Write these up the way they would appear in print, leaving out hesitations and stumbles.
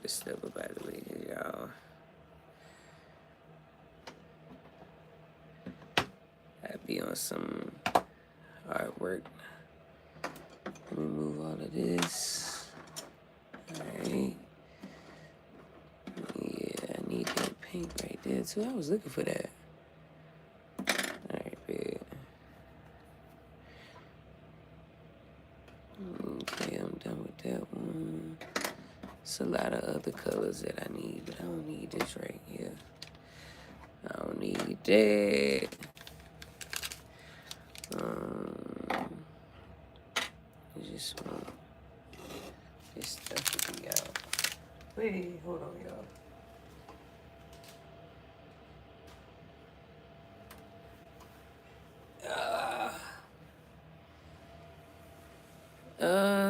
this stuff about the way, y'all. I'd be on some artwork. Let me move all of this. Alright. Yeah, I need that pink right there too. I was looking for that. Alright, big. Okay, I'm done with that one. It's a lot of other colors that I need, but I don't need this right here. I don't need that. I just want this stuff to be out. Wait, hold on, y'all.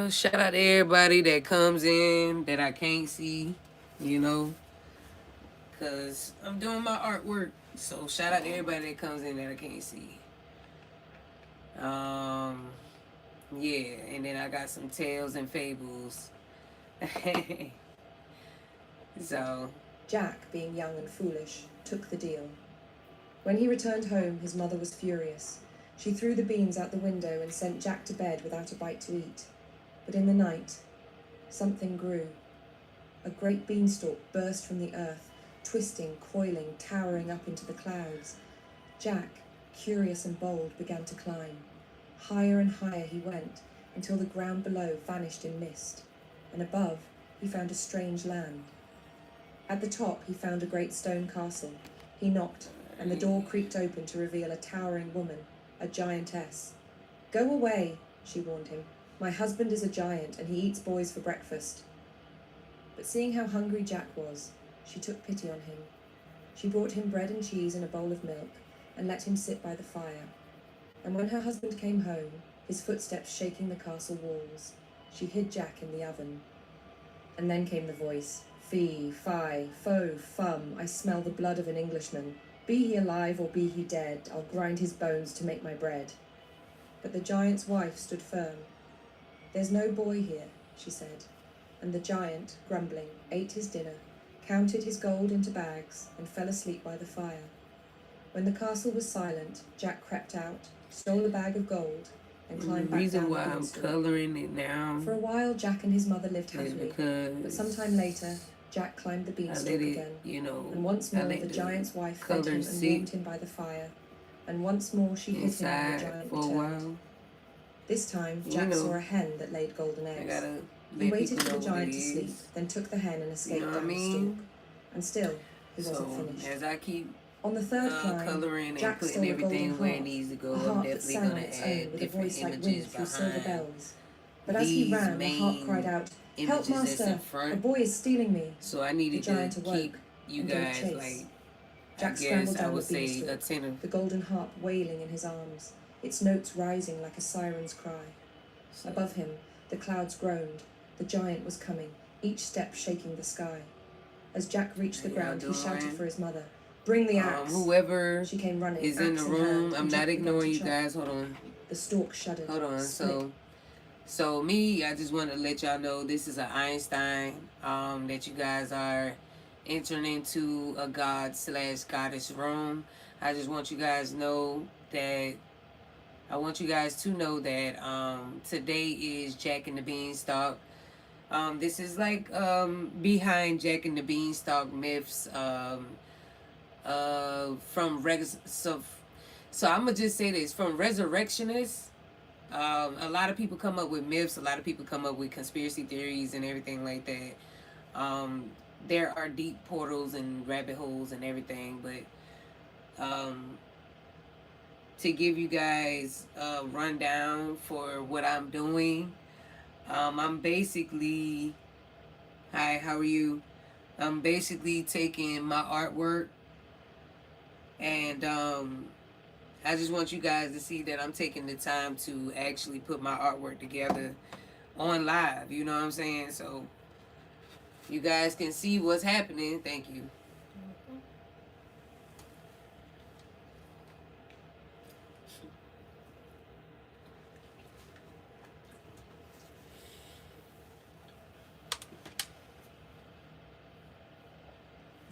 Shout out to everybody that comes in that I can't see, you know, cause I'm doing my artwork. So shout out to everybody that comes in that I can't see. Yeah, and then I got some tales and fables. So Jack, being young and foolish, took the deal. When he returned home, his mother was furious. She threw the beans out the window and sent Jack to bed without a bite to eat. But in the night, something grew. A great beanstalk burst from the earth, twisting, coiling, towering up into the clouds. Jack, curious and bold, began to climb. Higher and higher he went, until the ground below vanished in mist, and above he found a strange land. At the top he found a great stone castle. He knocked, and the door creaked open to reveal a towering woman, a giantess. "Go away," she warned him. "My husband is a giant, and he eats boys for breakfast." But seeing how hungry Jack was, she took pity on him. She brought him bread and cheese and a bowl of milk, and let him sit by the fire. And when her husband came home, his footsteps shaking the castle walls, she hid Jack in the oven. And then came the voice, "Fee, fi, fo, fum, I smell the blood of an Englishman. Be he alive or be he dead, I'll grind his bones to make my bread." But the giant's wife stood firm. "There's no boy here," she said. And the giant, grumbling, ate his dinner, counted his gold into bags, and fell asleep by the fire. When the castle was silent, Jack crept out, stole a bag of gold, and climbed back down the beanstalk. The reason why I'm coloring it now. For a while, Jack and his mother lived happily, but sometime later, Jack climbed the beanstalk again, and once more the giant's wife fed him and warmed him by the fire, and once more she hid him when the giant returned. This time, Jack saw a hen that laid golden eggs. He waited for the giant to sleep, then took the hen and escaped down the stalk. And still, he wasn't finished. As I keep on the third climb, coloring Jack and stole putting a golden everything where it harp, needs to go, a I'm harp that definitely sang on gonna its own add with a different voice like wind images through silver behind bells. But as he ran, the harp cried out, "Help, master! A boy is stealing me!" So I needed the giant to awoke keep you and guys chase. like, Jack scrambled down the beanstalk, the golden harp wailing in his arms, its notes rising like a siren's cry. Above him, the clouds groaned. The giant was coming, each step shaking the sky. As Jack reached the ground, he shouted for his mother, "Bring the axe!" Whoever she came running, is in the room, I'm not ignoring you chop. guys. Hold on. The stalk shuddered. Hold on. Split. So me, I just want to let y'all know this is an Einstein. That you guys are entering into a god/goddess room. I just want you guys know that. I want you guys to know that today is Jack and the Beanstalk. This is like behind Jack and the Beanstalk myths so I'm gonna just say this from resurrectionists. A lot of people come up with myths, a lot of people come up with conspiracy theories and everything like that. There are deep portals and rabbit holes and everything, but to give you guys a rundown for what I'm doing, I'm basically, hi, how are you? I'm basically taking my artwork and I just want you guys to see that I'm taking the time to actually put my artwork together on live, you know what I'm saying? So you guys can see what's happening. Thank you.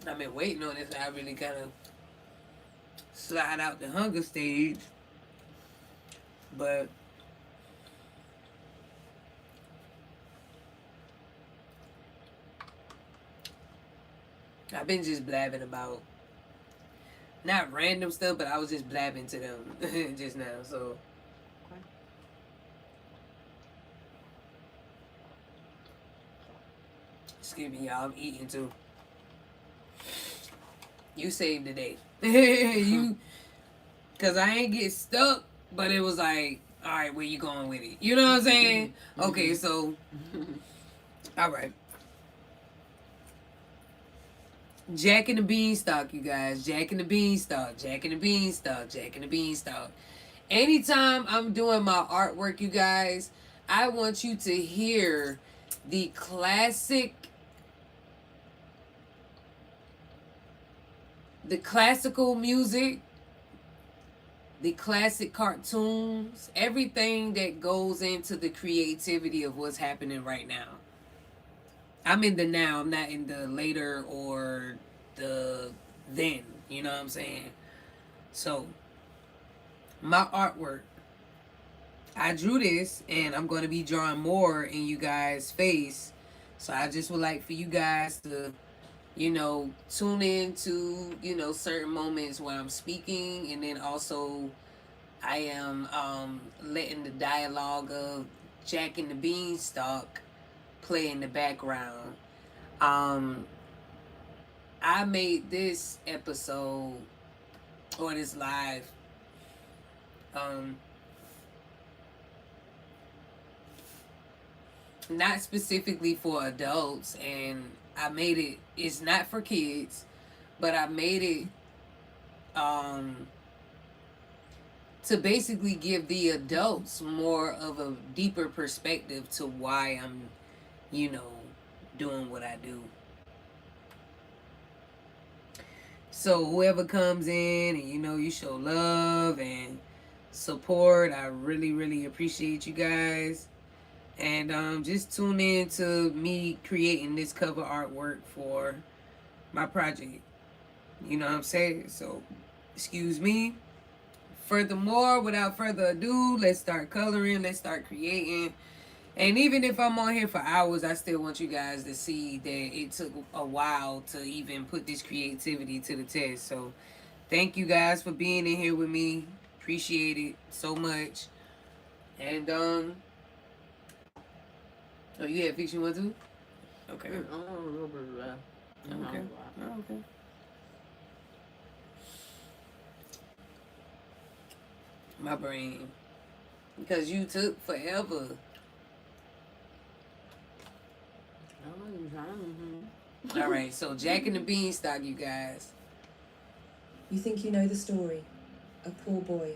I've been waiting on this. I really kind of slide out the hunger stage, but I've been just blabbing about not random stuff, but I was just blabbing to them just now. So excuse me, y'all. I'm eating too. You saved the day. You, cause I ain't get stuck, but it was like, all right, where you going with it? You know what I'm saying? Okay, so, all right. Jack and the Beanstalk, you guys. Jack and the Beanstalk. Jack and the Beanstalk. Jack and the Beanstalk. Anytime I'm doing my artwork, you guys, I want you to hear the classical music, the classic cartoons, everything that goes into the creativity of what's happening right now. I'm in the now, I'm not in the later or the then, you know what I'm saying? So, my artwork, I drew this and I'm going to be drawing more in you guys' face. So, I just would like for you guys to, tune in to, certain moments where I'm speaking, and then also I am letting the dialogue of Jack and the Beanstalk play in the background. I made this episode or this live not specifically for adults, and I made it's not for kids, but I made it to basically give the adults more of a deeper perspective to why I'm, doing what I do. So whoever comes in and you show love and support, I really, really appreciate you guys. And just tune in to me creating this cover artwork for my project. You know what I'm saying? So, excuse me. Furthermore, without further ado, let's start coloring. Let's start creating. And even if I'm on here for hours, I still want you guys to see that it took a while to even put this creativity to the test. So, thank you guys for being in here with me. Appreciate it so much. And, oh, you had fiction one too? Okay. A little bit of that. Okay. Oh, okay. My brain. Because you took forever. All right, so Jack and the Beanstalk, you guys. You think you know the story. A poor boy,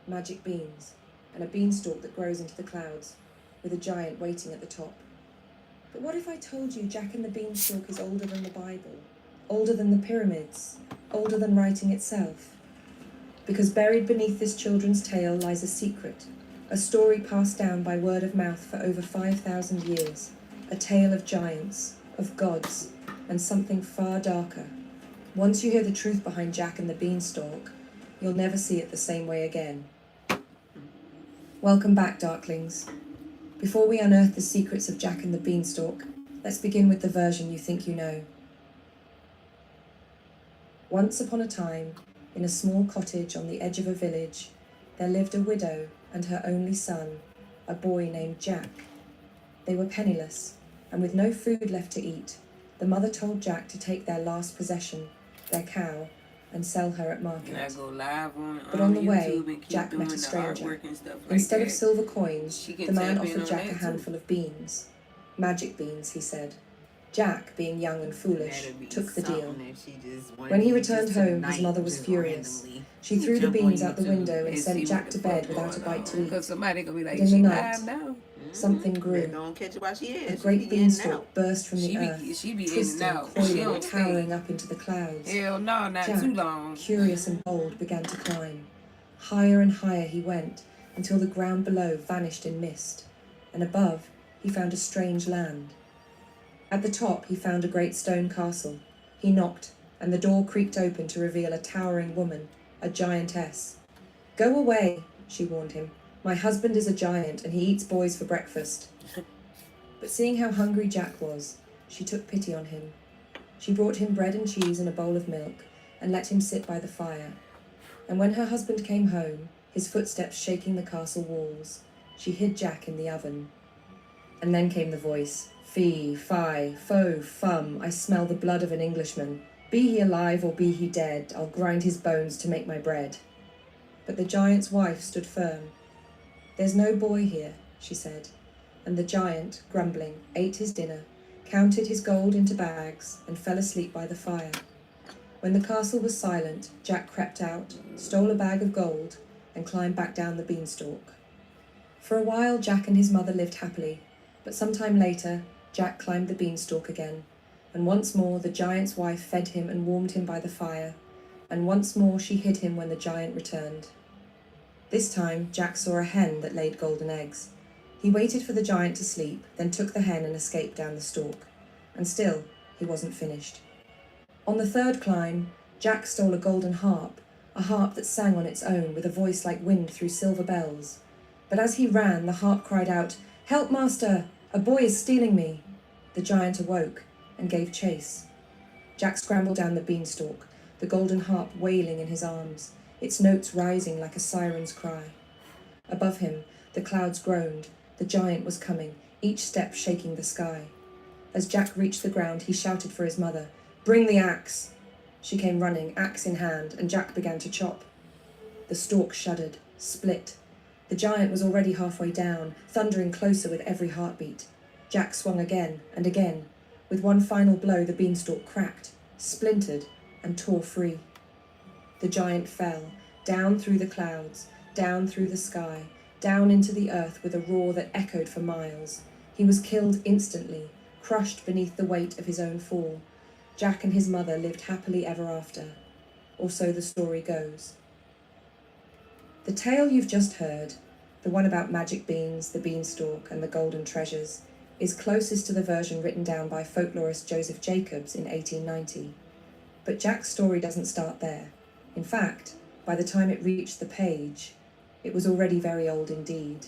magic beans, and a beanstalk that grows into the clouds, with a giant waiting at the top. But what if I told you Jack and the Beanstalk is older than the Bible? Older than the pyramids? Older than writing itself? Because buried beneath this children's tale lies a secret, a story passed down by word of mouth for over 5,000 years, a tale of giants, of gods, and something far darker. Once you hear the truth behind Jack and the Beanstalk, you'll never see it the same way again. Welcome back, Darklings. Before we unearth the secrets of Jack and the Beanstalk, let's begin with the version you think you know. Once upon a time, in a small cottage on the edge of a village, there lived a widow and her only son, a boy named Jack. They were penniless, and with no food left to eat, the mother told Jack to take their last possession, their cow, and sell her at market. And I go live but on the way, YouTube and keep Jack doing met a the stranger. artwork and stuff like Instead that. of silver coins, She can the man tap in offered on Jack that a too. handful of beans. Magic beans, he said. Jack, being young and foolish, That'd be took the deal. something if she just wanted When he to returned just home, tonight his mother was just furious. randomly She threw the jump on beans out the YouTube window and see sent Jack what to the bed fuck without a going bite to on. eat. Because somebody gonna be like, But in she the live night, now. something They grew. don't catch it while she is. A She great be in and beanstalk out. burst from the She earth, be in and twisting, out. She coiling, don't towering stay. up into the clouds. Hell no, not Jack, too long. curious and bold, began to climb. Higher and higher he went, until the ground below vanished in mist, and above he found a strange land. At the top he found a great stone castle. He knocked, and the door creaked open to reveal a towering woman, a giantess. "Go away," she warned him. "My husband is a giant, and he eats boys for breakfast." But seeing how hungry Jack was, she took pity on him. She brought him bread and cheese and a bowl of milk, and let him sit by the fire. And when her husband came home, his footsteps shaking the castle walls, she hid Jack in the oven. And then came the voice. "Fee, fi, fo, fum, I smell the blood of an Englishman. Be he alive or be he dead, I'll grind his bones to make my bread." But the giant's wife stood firm. "There's no boy here," she said. And the giant, grumbling, ate his dinner, counted his gold into bags, and fell asleep by the fire. When the castle was silent, Jack crept out, stole a bag of gold, and climbed back down the beanstalk. For a while, Jack and his mother lived happily, but some time later, Jack climbed the beanstalk again, and once more the giant's wife fed him and warmed him by the fire, and once more she hid him when the giant returned. This time, Jack saw a hen that laid golden eggs. He waited for the giant to sleep, then took the hen and escaped down the stalk. And still, he wasn't finished. On the third climb, Jack stole a golden harp, a harp that sang on its own with a voice like wind through silver bells. But as he ran, the harp cried out, "Help, master! A boy is stealing me!" The giant awoke and gave chase. Jack scrambled down the beanstalk, the golden harp wailing in his arms, its notes rising like a siren's cry. Above him, the clouds groaned. The giant was coming, each step shaking the sky. As Jack reached the ground, he shouted for his mother, "Bring the axe!" She came running, axe in hand, and Jack began to chop. The stalk shuddered, split. The giant was already halfway down, thundering closer with every heartbeat. Jack swung again and again. With one final blow, the beanstalk cracked, splintered, and tore free. The giant fell, down through the clouds, down through the sky, down into the earth with a roar that echoed for miles. He was killed instantly, crushed beneath the weight of his own fall. Jack and his mother lived happily ever after, or so the story goes. The tale you've just heard, the one about magic beans, the beanstalk, and the golden treasures, is closest to the version written down by folklorist Joseph Jacobs in 1890. But Jack's story doesn't start there. In fact, by the time it reached the page, it was already very old indeed.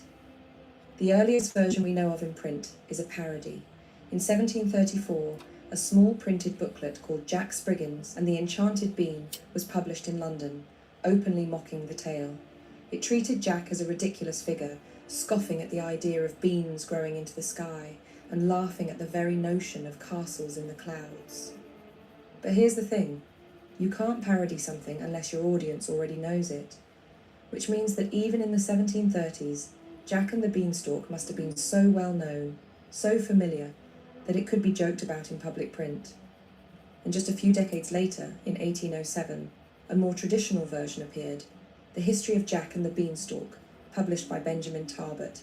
The earliest version we know of in print is a parody. In 1734, a small printed booklet called Jack Spriggins and the Enchanted Bean was published in London, openly mocking the tale. It treated Jack as a ridiculous figure, scoffing at the idea of beans growing into the sky and laughing at the very notion of castles in the clouds. But here's the thing, you can't parody something unless your audience already knows it. Which means that even in the 1730s, Jack and the Beanstalk must have been so well known, so familiar, that it could be joked about in public print. And just a few decades later, in 1807, a more traditional version appeared, The History of Jack and the Beanstalk, published by Benjamin Tarbet.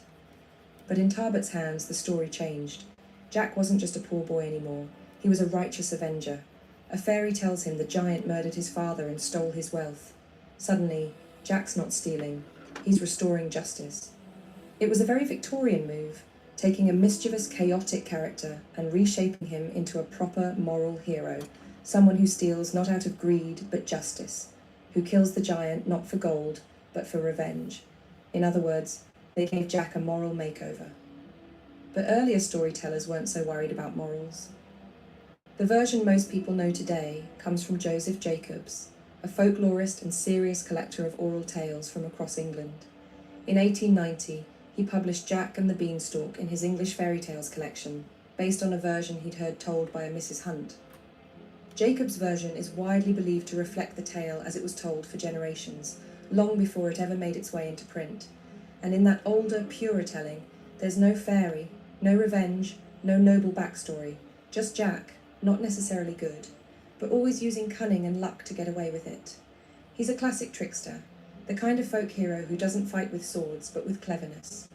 But in Tarbet's hands, the story changed. Jack wasn't just a poor boy anymore, he was a righteous avenger. A fairy tells him the giant murdered his father and stole his wealth. Suddenly, Jack's not stealing, he's restoring justice. It was a very Victorian move, taking a mischievous, chaotic character and reshaping him into a proper moral hero, someone who steals not out of greed but justice, who kills the giant not for gold but for revenge. In other words, they gave Jack a moral makeover. But earlier storytellers weren't so worried about morals. The version most people know today comes from Joseph Jacobs, a folklorist and serious collector of oral tales from across England. In 1890, he published Jack and the Beanstalk in his English fairy tales collection, based on a version he'd heard told by a Mrs. Hunt. Jacobs' version is widely believed to reflect the tale as it was told for generations, long before it ever made its way into print. And in that older, purer telling, there's no fairy, no revenge, no noble backstory, just Jack, not necessarily good, but always using cunning and luck to get away with it. He's a classic trickster, the kind of folk hero who doesn't fight with swords, but with cleverness.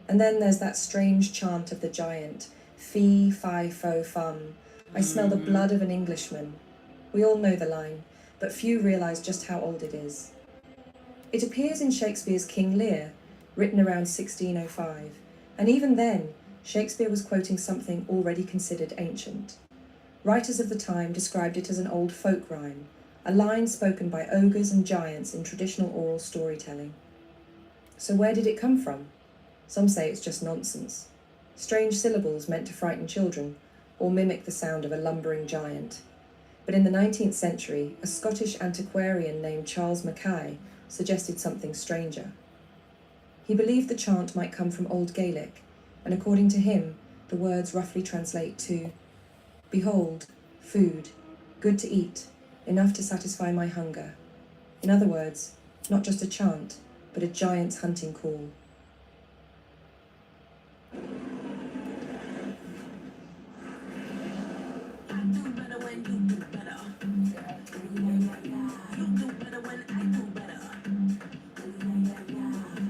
And then there's that strange chant of the giant, fee, fi, fo, fum, I smell the blood of an Englishman. We all know the line, but few realise just how old it is. It appears in Shakespeare's King Lear, written around 1605, and even then, Shakespeare was quoting something already considered ancient. Writers of the time described it as an old folk rhyme, a line spoken by ogres and giants in traditional oral storytelling. So where did it come from? Some say it's just nonsense. Strange syllables meant to frighten children, or mimic the sound of a lumbering giant. But in the 19th century, a Scottish antiquarian named Charles Mackay suggested something stranger. He believed the chant might come from Old Gaelic, and according to him, the words roughly translate to, "Behold, food, good to eat, enough to satisfy my hunger." In other words, not just a chant, but a giant's hunting call.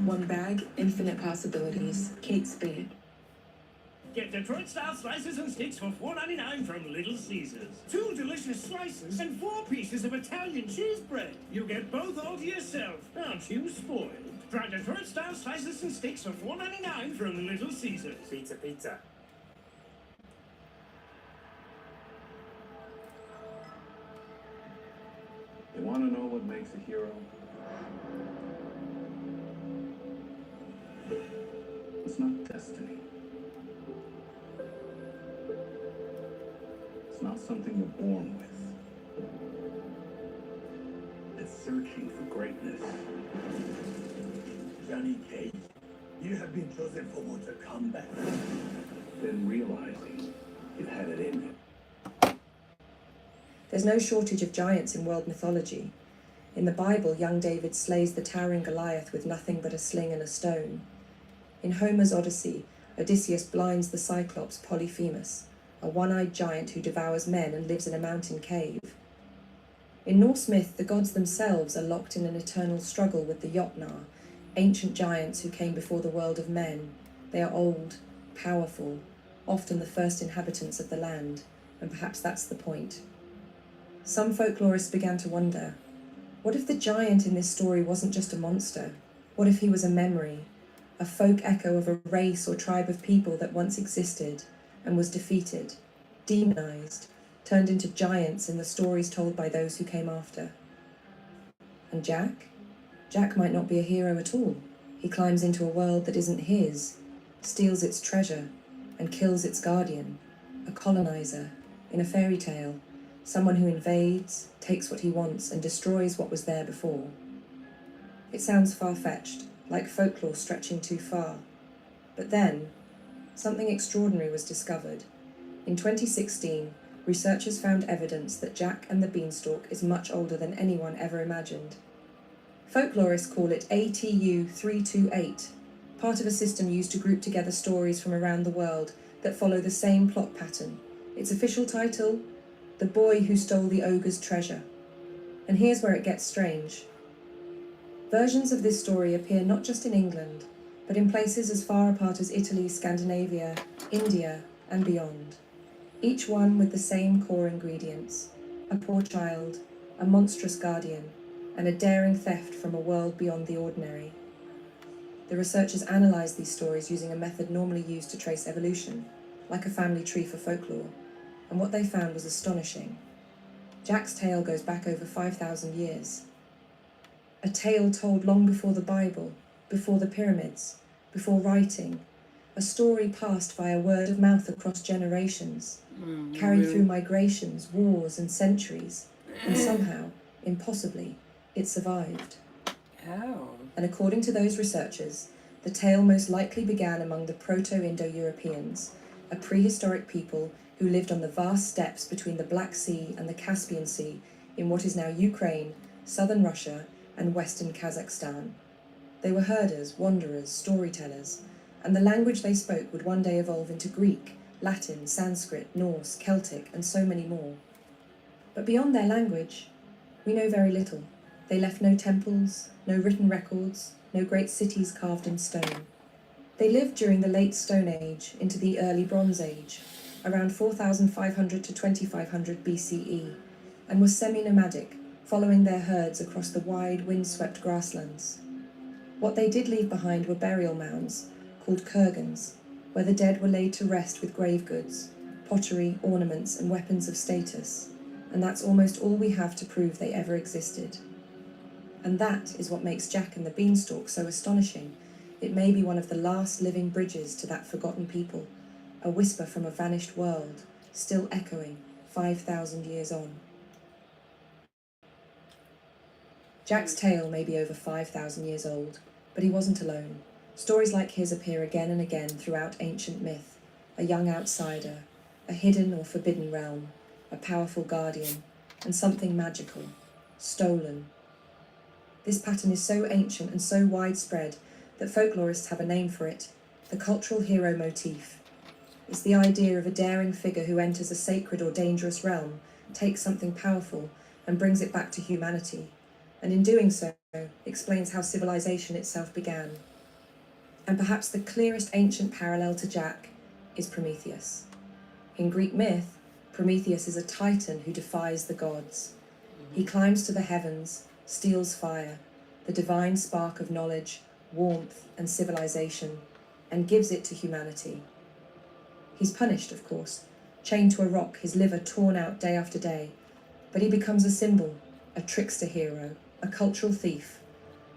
One bag, infinite possibilities. Kate Spade. Get Detroit-style slices and sticks for $4.99 from Little Caesars. 2 delicious slices and 4 pieces of Italian cheese bread. You get both all to yourself. Aren't you spoiled? Try Detroit-style slices and sticks for $4.99 from Little Caesars. Pizza, pizza. You want to know what makes a hero? It's not destiny. It's not something you're born with. It's searching for greatness. Johnny Cage, you have been chosen for more to come back. Then realizing you had it in you. There's no shortage of giants in world mythology. In the Bible, young David slays the towering Goliath with nothing but a sling and a stone. In Homer's Odyssey, Odysseus blinds the Cyclops Polyphemus, a one-eyed giant who devours men and lives in a mountain cave. In Norse myth, the gods themselves are locked in an eternal struggle with the Jotnar, ancient giants who came before the world of men. They are old, powerful, often the first inhabitants of the land, and perhaps that's the point. Some folklorists began to wonder, what if the giant in this story wasn't just a monster? What if he was a memory, a folk echo of a race or tribe of people that once existed and was defeated, demonized, turned into giants in the stories told by those who came after? And Jack? Jack might not be a hero at all. He climbs into a world that isn't his, steals its treasure, and kills its guardian, a colonizer, in a fairy tale, someone who invades, takes what he wants, and destroys what was there before. It sounds far-fetched, like folklore stretching too far. But then, something extraordinary was discovered. In 2016, researchers found evidence that Jack and the Beanstalk is much older than anyone ever imagined. Folklorists call it ATU 328, part of a system used to group together stories from around the world that follow the same plot pattern. Its official title, The Boy Who Stole the Ogre's Treasure. And here's where it gets strange. Versions of this story appear not just in England, but in places as far apart as Italy, Scandinavia, India, and beyond. Each one with the same core ingredients: a poor child, a monstrous guardian, and a daring theft from a world beyond the ordinary. The researchers analysed these stories using a method normally used to trace evolution, like a family tree for folklore, and what they found was astonishing. Jack's tale goes back over 5,000 years. A tale told long before the Bible, before the pyramids, before writing. A story passed via word of mouth across generations, carried through migrations, wars, and centuries, and somehow, impossibly, it survived. How? And according to those researchers, the tale most likely began among the Proto-Indo-Europeans, a prehistoric people who lived on the vast steppes between the Black Sea and the Caspian Sea in what is now Ukraine, southern Russia, and western Kazakhstan. They were herders, wanderers, storytellers, and the language they spoke would one day evolve into Greek, Latin, Sanskrit, Norse, Celtic, and so many more. But beyond their language, we know very little. They left no temples, no written records, no great cities carved in stone. They lived during the late Stone Age into the early Bronze Age, around 4,500 to 2,500 BCE, and were semi-nomadic, following their herds across the wide, wind-swept grasslands. What they did leave behind were burial mounds, called kurgans, where the dead were laid to rest with grave goods, pottery, ornaments, and weapons of status, and that's almost all we have to prove they ever existed. And that is what makes Jack and the Beanstalk so astonishing. It may be one of the last living bridges to that forgotten people, a whisper from a vanished world, still echoing 5,000 years on. Jack's tale may be over 5,000 years old, but he wasn't alone. Stories like his appear again and again throughout ancient myth. A young outsider, a hidden or forbidden realm, a powerful guardian, and something magical, stolen. This pattern is so ancient and so widespread that folklorists have a name for it, the cultural hero motif. It's the idea of a daring figure who enters a sacred or dangerous realm, takes something powerful, and brings it back to humanity, and in doing so, explains how civilization itself began. And perhaps the clearest ancient parallel to Jack is Prometheus. In Greek myth, Prometheus is a titan who defies the gods. He climbs to the heavens, steals fire, the divine spark of knowledge, warmth, and civilization, and gives it to humanity. He's punished, of course, chained to a rock, his liver torn out day after day, but he becomes a symbol, a trickster hero, a cultural thief,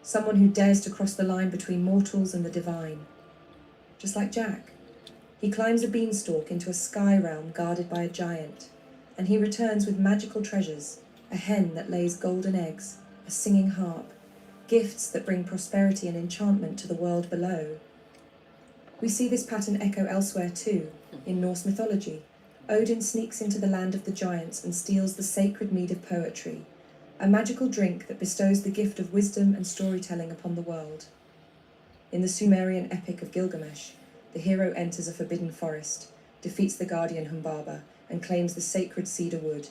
someone who dares to cross the line between mortals and the divine. Just like Jack, he climbs a beanstalk into a sky realm guarded by a giant, and he returns with magical treasures, a hen that lays golden eggs, a singing harp, gifts that bring prosperity and enchantment to the world below. We see this pattern echo elsewhere too, in Norse mythology. Odin sneaks into the land of the giants and steals the sacred mead of poetry, a magical drink that bestows the gift of wisdom and storytelling upon the world. In the Sumerian epic of Gilgamesh, the hero enters a forbidden forest, defeats the guardian Humbaba, and claims the sacred cedar wood,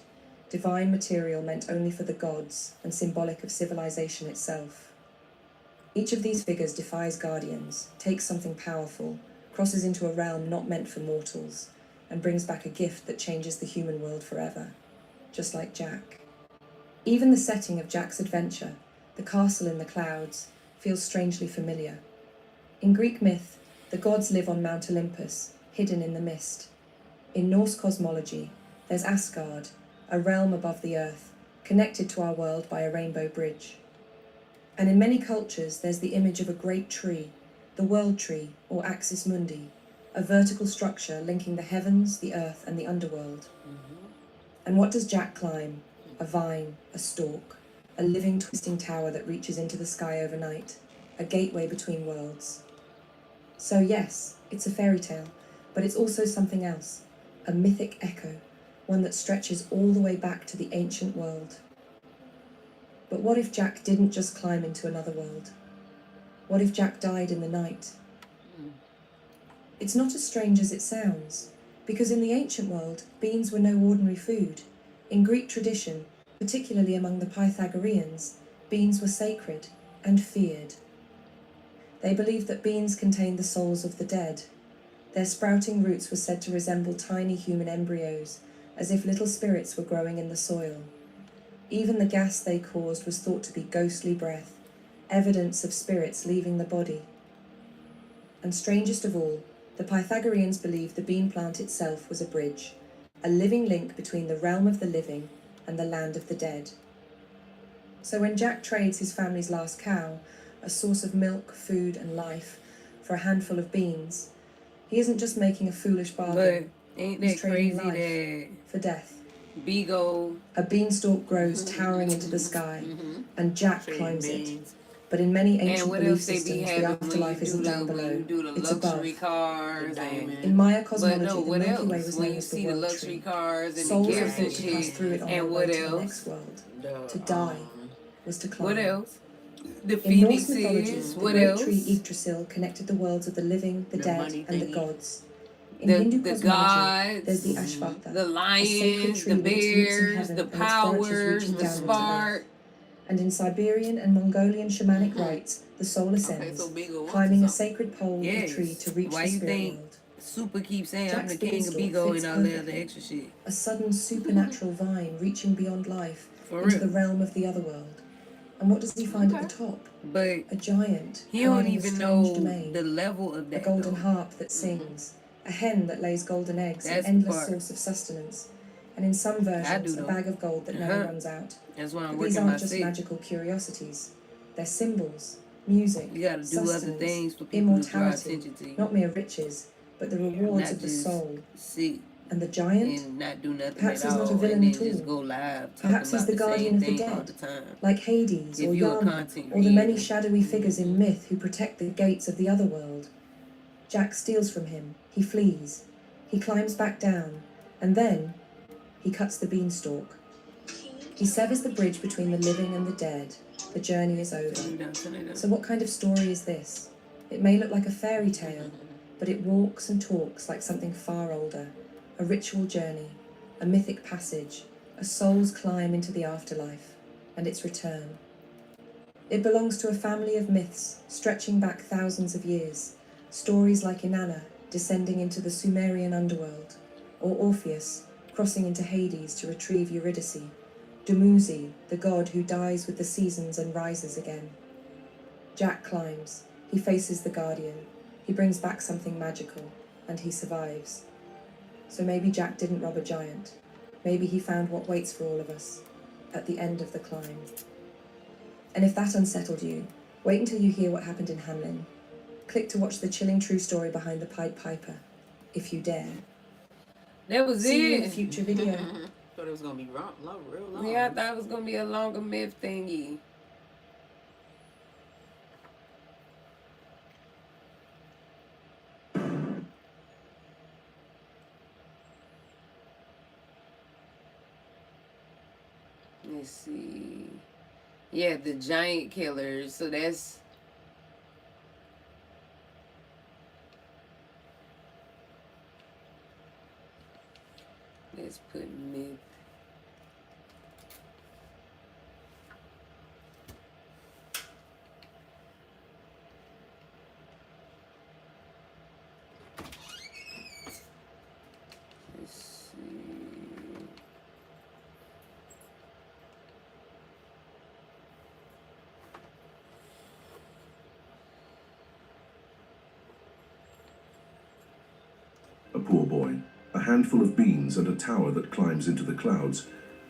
divine material meant only for the gods and symbolic of civilization itself. Each of these figures defies guardians, takes something powerful, crosses into a realm not meant for mortals, and brings back a gift that changes the human world forever, just like Jack. Even the setting of Jack's adventure, the castle in the clouds, feels strangely familiar. In Greek myth, the gods live on Mount Olympus, hidden in the mist. In Norse cosmology, there's Asgard, a realm above the earth, connected to our world by a rainbow bridge. And in many cultures, there's the image of a great tree, the world tree, or axis mundi, a vertical structure linking the heavens, the earth, and the underworld. And what does Jack climb? A vine, a stalk, a living, twisting tower that reaches into the sky overnight, a gateway between worlds. So yes, it's a fairy tale, but it's also something else, a mythic echo, one that stretches all the way back to the ancient world. But what if Jack didn't just climb into another world? What if Jack died in the night? It's not as strange as it sounds, because in the ancient world, beans were no ordinary food. In Greek tradition, particularly among the Pythagoreans, beans were sacred and feared. They believed that beans contained the souls of the dead. Their sprouting roots were said to resemble tiny human embryos, as if little spirits were growing in the soil. Even the gas they caused was thought to be ghostly breath, evidence of spirits leaving the body. And strangest of all, the Pythagoreans believed the bean plant itself was a bridge, a living link between the realm of the living and the land of the dead. So when Jack trades his family's last cow, a source of milk, food, and life, for a handful of beans, he isn't just making a foolish bargain. But ain't He's that trading crazy life that for death. Beagle A beanstalk grows towering into the sky, and Jack climbs it. But in many and ancient what belief else they be systems, the having afterlife isn't down when below, you do the it's above. luxury cars The and diamond. In Maya but cosmology, no, the what Milky Way else? was When known you as the see the world luxury tree. cars and the Souls were gifts thought and to pass shit, through it on their and way what to the else? next world. To die was to climb. What else? The In Norse mythology, phoenixes. the What great else? tree Yggdrasil connected the worlds of the living, the The dead, money and the thingy. gods. In The Hindu the cosmology, there's the gods, Ashvatha, the a sacred lions, tree the with its roots in bears, heaven the and its branches powers, reaching the downward to earth. spark. And in Siberian and Mongolian shamanic rites, the soul ascends, so Beagle wants climbing a something. sacred pole of a tree Yes. to reach Why the you spirit think world. Super keeps saying I'm Jack's the king of beanstalk Bigo fits and all that other perfectly. extra shit? A sudden supernatural vine reaching beyond life For into real. the realm of the other world. And what does he find at the top? But A giant he don't guarding a even strange know domain, the level of a that golden though. harp that sings, a hen that lays golden eggs, That's an the endless part. source of sustenance, and in some versions, do a though. bag of gold that never Uh-huh. runs out. That's why I'm But these working my aren't just six. magical curiosities. They're symbols, music, You gotta do other sustenance, things for people to draw immortality, attention to you. not mere riches, but the rewards Not of the just soul. sit And the giant? and not do nothing Perhaps at he's not a all, villain and at then just all. go live talking Perhaps he's about the the guardian same of the thing all dead, the time. like Hades If or you're a Yama, content or the many creator. shadowy figures in myth who protect the gates of the other world. Jack steals from him, he flees, he climbs back down, and then he cuts the beanstalk. He severs the bridge between the living and the dead. The journey is over. So what kind of story is this? It may look like a fairy tale, but it walks and talks like something far older. A ritual journey, a mythic passage, a soul's climb into the afterlife, and its return. It belongs to a family of myths stretching back thousands of years. Stories like Inanna descending into the Sumerian underworld, or Orpheus crossing into Hades to retrieve Eurydice. Dumuzi, the god who dies with the seasons and rises again. Jack climbs. He faces the Guardian. He brings back something magical, and he survives. So maybe Jack didn't rob a giant. Maybe he found what waits for all of us at the end of the climb. And if that unsettled you, wait until you hear what happened in Hamlin. Click to watch the chilling true story behind the Pied Piper, if you dare. That was See you in a it. future video. Thought it was gonna be real long. Yeah, I thought it was gonna be a longer myth thingy. Let's see. Yeah, the giant killers. So that's let's put myth. Let's see. A poor boy, a handful of beans and a tower that climbs into the clouds.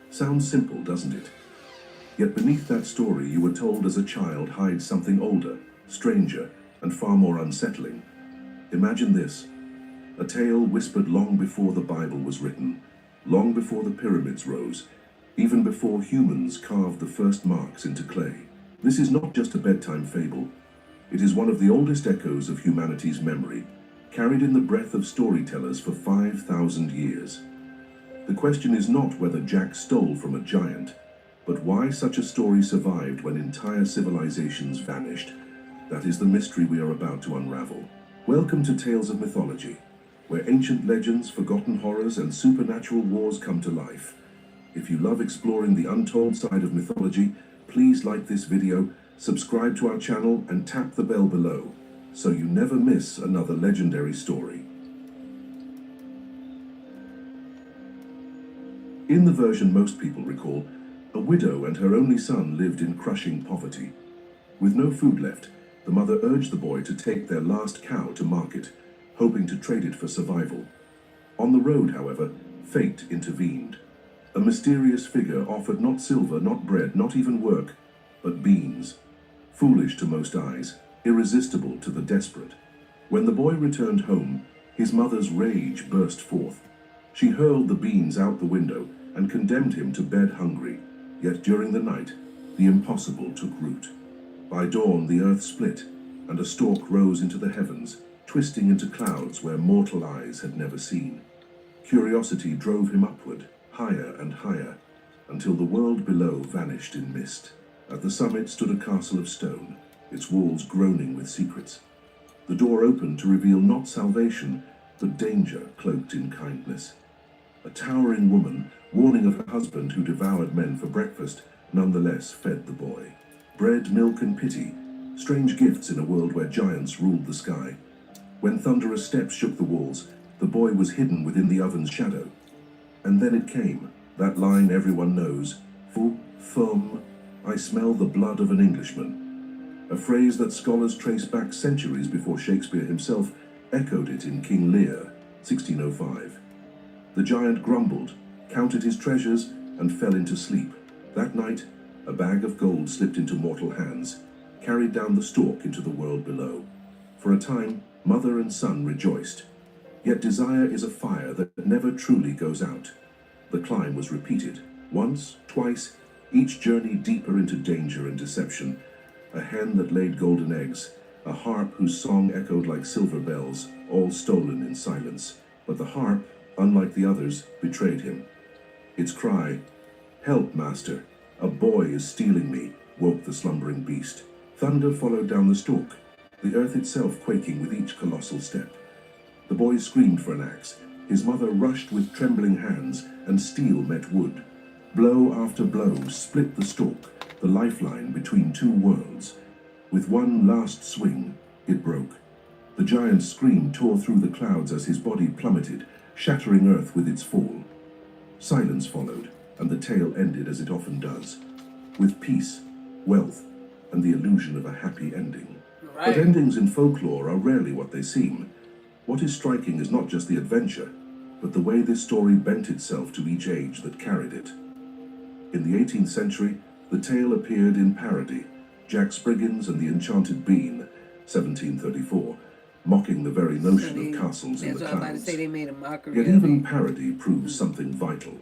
Sounds simple, doesn't it? Yet beneath that story you were told as a child hides something older, stranger, and far more unsettling. Imagine this. A tale whispered long before the Bible was written, long before the pyramids rose, even before humans carved the first marks into clay. This is not just a bedtime fable. It is one of the oldest echoes of humanity's memory, carried in the breath of storytellers for 5,000 years. The question is not whether Jack stole from a giant, but why such a story survived when entire civilizations vanished. That is the mystery we are about to unravel. Welcome to Tales of Mythology, where ancient legends, forgotten horrors, and supernatural wars come to life. If you love exploring the untold side of mythology, please like this video, subscribe to our channel, and tap the bell below, so you never miss another legendary story. In the version most people recall, a widow and her only son lived in crushing poverty. With no food left, the mother urged the boy to take their last cow to market, hoping to trade it for survival. On the road, however, fate intervened. A mysterious figure offered not silver, not bread, not even work, but beans. Foolish to most eyes, irresistible to the desperate. When the boy returned home, his mother's rage burst forth. She hurled the beans out the window and condemned him to bed hungry. Yet during the night, the impossible took root. By dawn, the earth split, and a stalk rose into the heavens, twisting into clouds where mortal eyes had never seen. Curiosity drove him upward, higher and higher, until the world below vanished in mist. At the summit stood a castle of stone, its walls groaning with secrets. The door opened to reveal not salvation, but danger cloaked in kindness. A towering woman, warning of her husband who devoured men for breakfast, nonetheless fed the boy. Bread, milk, and pity, strange gifts in a world where giants ruled the sky. When thunderous steps shook the walls, the boy was hidden within the oven's shadow. And then it came, that line everyone knows, "Fu, fum, I smell the blood of an Englishman." A phrase that scholars trace back centuries before Shakespeare himself echoed it in King Lear, 1605. The giant grumbled, counted his treasures, and fell into sleep. That night, a bag of gold slipped into mortal hands, carried down the stalk into the world below. For a time, mother and son rejoiced. Yet desire is a fire that never truly goes out. The climb was repeated, once, twice, each journey deeper into danger and deception. A hen that laid golden eggs, a harp whose song echoed like silver bells, all stolen in silence. But the harp, unlike the others, betrayed him. Its cry, "Help, master, a boy is stealing me," woke the slumbering beast. Thunder followed down the stalk, the earth itself quaking with each colossal step. The boy screamed for an axe. His mother rushed with trembling hands, and steel met wood. Blow after blow split the stalk, the lifeline between two worlds. With one last swing, it broke. The giant's scream tore through the clouds as his body plummeted, shattering earth with its fall. Silence followed, and the tale ended as it often does, with peace, wealth, and the illusion of a happy ending. Right. But endings in folklore are rarely what they seem. What is striking is not just the adventure, but the way this story bent itself to each age that carried it. In the 18th century, the tale appeared in parody, Jack Spriggins and the Enchanted Bean, 1734, mocking the very notion of castles in the That's what I'm about to clouds. say, they made a mockery Yet of even it. parody proves something vital.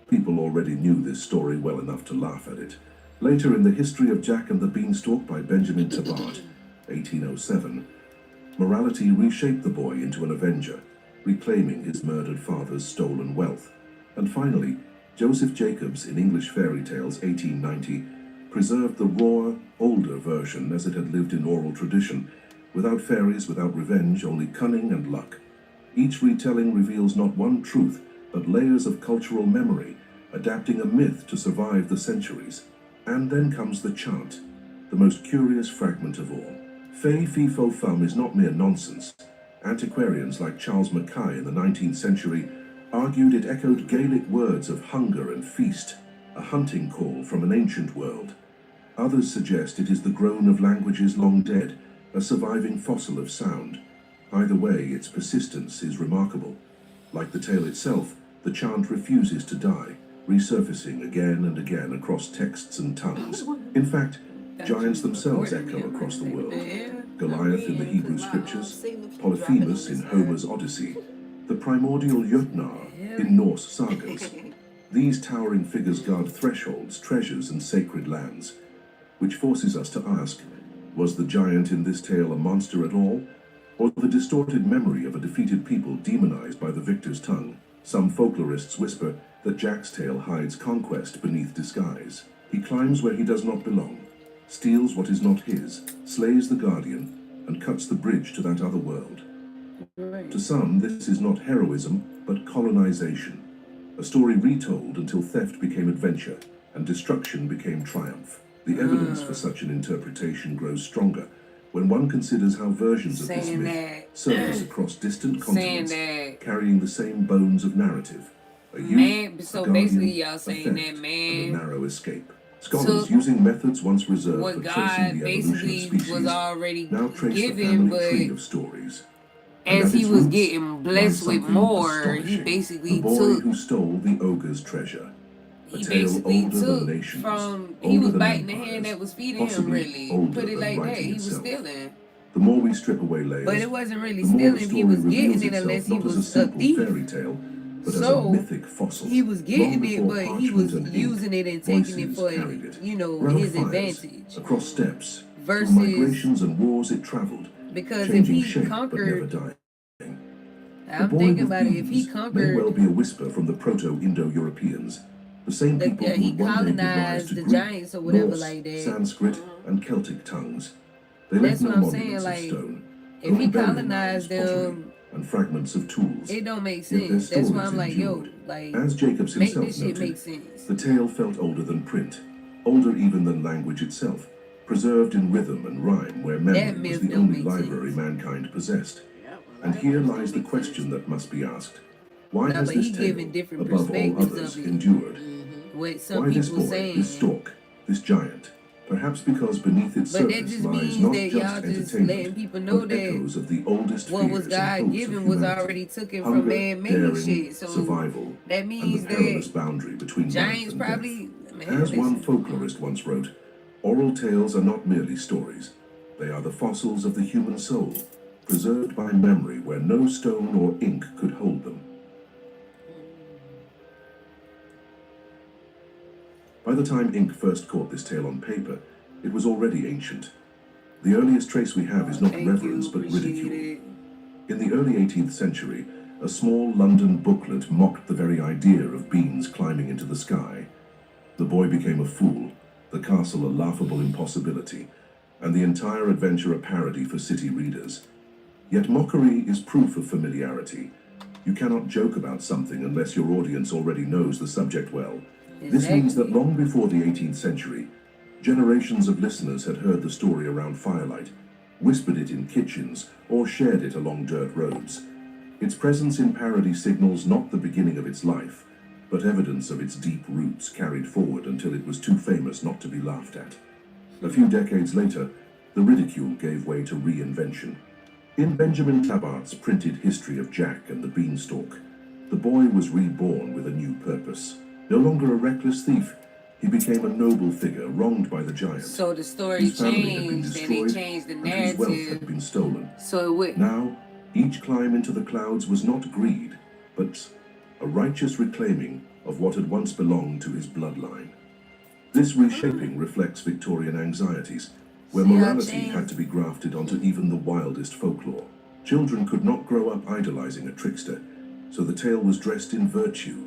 People already knew this story well enough to laugh at it. Later in The History of Jack and the Beanstalk by Benjamin Tabart, 1807, morality reshaped the boy into an avenger, reclaiming his murdered father's stolen wealth. And finally, Joseph Jacobs in English Fairy Tales, 1890, preserved the raw, older version as it had lived in oral tradition, without fairies, without revenge, only cunning and luck. Each retelling reveals not one truth, but layers of cultural memory, adapting a myth to survive the centuries. And then comes the chant, the most curious fragment of all. Fey Fee Fo Fum is not mere nonsense. Antiquarians like Charles Mackay in the 19th century argued it echoed Gaelic words of hunger and feast, a hunting call from an ancient world. Others suggest it is the groan of languages long dead, a surviving fossil of sound. Either way, its persistence is remarkable. Like the tale itself, the chant refuses to die, resurfacing again and again across texts and tongues. In fact, giants themselves echo across the world. Goliath in the Hebrew scriptures, Polyphemus in Homer's Odyssey, the primordial Jötnar in Norse sagas. These towering figures guard thresholds, treasures, and sacred lands, which forces us to ask, was the giant in this tale a monster at all, or the distorted memory of a defeated people demonized by the victor's tongue? Some folklorists whisper that Jack's tale hides conquest beneath disguise. He climbs where he does not belong, steals what is not his, slays the guardian, and cuts the bridge to that other world. To some, this is not heroism, but colonization. A story retold until theft became adventure, and destruction became triumph. The evidence for such an interpretation grows stronger when one considers how versions of this myth surface across distant continents, carrying the same bones of narrative. A youth, So a guardian, basically y'all a saying theft, that and man a narrow escape. Scholars using methods once reserved what for God tracing the evolution of basically species was already now trace the given, family tree but of stories. as And he at its was roots getting blessed lies with something more, he astonishing. basically The boy took who stole the ogre's treasure. A he tale basically older took than nations, from he older was than biting the empires, hand that was feeding him, possibly really. older Put it than like that. writing He was itself. stealing. The more we strip away layers, But it wasn't really the more stealing the if he story was reveals getting it unless itself he not as a was a simple thief. fairy tale, but as a So mythic fossil. he was Long getting it, before but he parchment was and ink, using it and taking it voices for, carried it. you know, Round his fires, advantage. across steppes, through Versus migrations and wars it travelled, because if changing he shape but never conquered, dying. The I'm boy thinking with about it. If he beans may conquered, well be a whisper from the Proto-Indo-Europeans, the same people who he would one day give rise colonized to the Greek, giants or whatever Norse, like that. Sanskrit, and Celtic tongues. They That's left no what I'm saying. monuments of Like, stone, if only he burial mounds, colonized pottery, them, and fragments of tools. it don't make Yet their sense. That's why stories I'm like, yo, endured. like, As Jacobs make himself this shit noted, make sense. the tale felt older than print, older even than language itself, preserved in rhythm and rhyme where memory That was myth the don't only make library sense. mankind possessed. Yeah, well, And that here does lies the make question sense. that must be asked. Why No, has but this he tale, giving different above all perspectives others, of it. endured? What Why some this people boy, saying. this stork, this giant, perhaps because beneath its But that surface just lies means not that just y'all just entertainment, letting people know but that echoes of the oldest what was fears and God hopes of given was humanity. already taken from Hunger, man-made daring, shit. So survival, that and means the perilous that boundary between life giants and probably, death. man, As one listen. folklorist once wrote, oral tales are not merely stories. They are the fossils of the human soul, preserved by memory where no stone or ink could hold them. By the time ink first caught this tale on paper, it was already ancient. The earliest trace we have is not Thank reverence you, but appreciate ridicule. it. In the early 18th century, a small London booklet mocked the very idea of beings climbing into the sky. The boy became a fool, the castle a laughable impossibility, and the entire adventure a parody for city readers. Yet mockery is proof of familiarity. You cannot joke about something unless your audience already knows the subject well. This means that long before the 18th century, generations of listeners had heard the story around firelight, whispered it in kitchens, or shared it along dirt roads. Its presence in parody signals not the beginning of its life, but evidence of its deep roots carried forward until it was too famous not to be laughed at. A few decades later, the ridicule gave way to reinvention. In Benjamin Tabart's printed History of Jack and the Beanstalk, the boy was reborn with a new purpose. No longer a reckless thief, he became a noble figure wronged by the giant. So the story His family had been changed, and destroyed, it changed the and his wealth had narrative. been stolen. So it would. Now, each climb into the clouds was not greed, but a righteous reclaiming of what had once belonged to his bloodline. This reshaping reflects Victorian anxieties, where See how morality changed? had to be grafted onto even the wildest folklore. Children could not grow up idolizing a trickster, so the tale was dressed in virtue,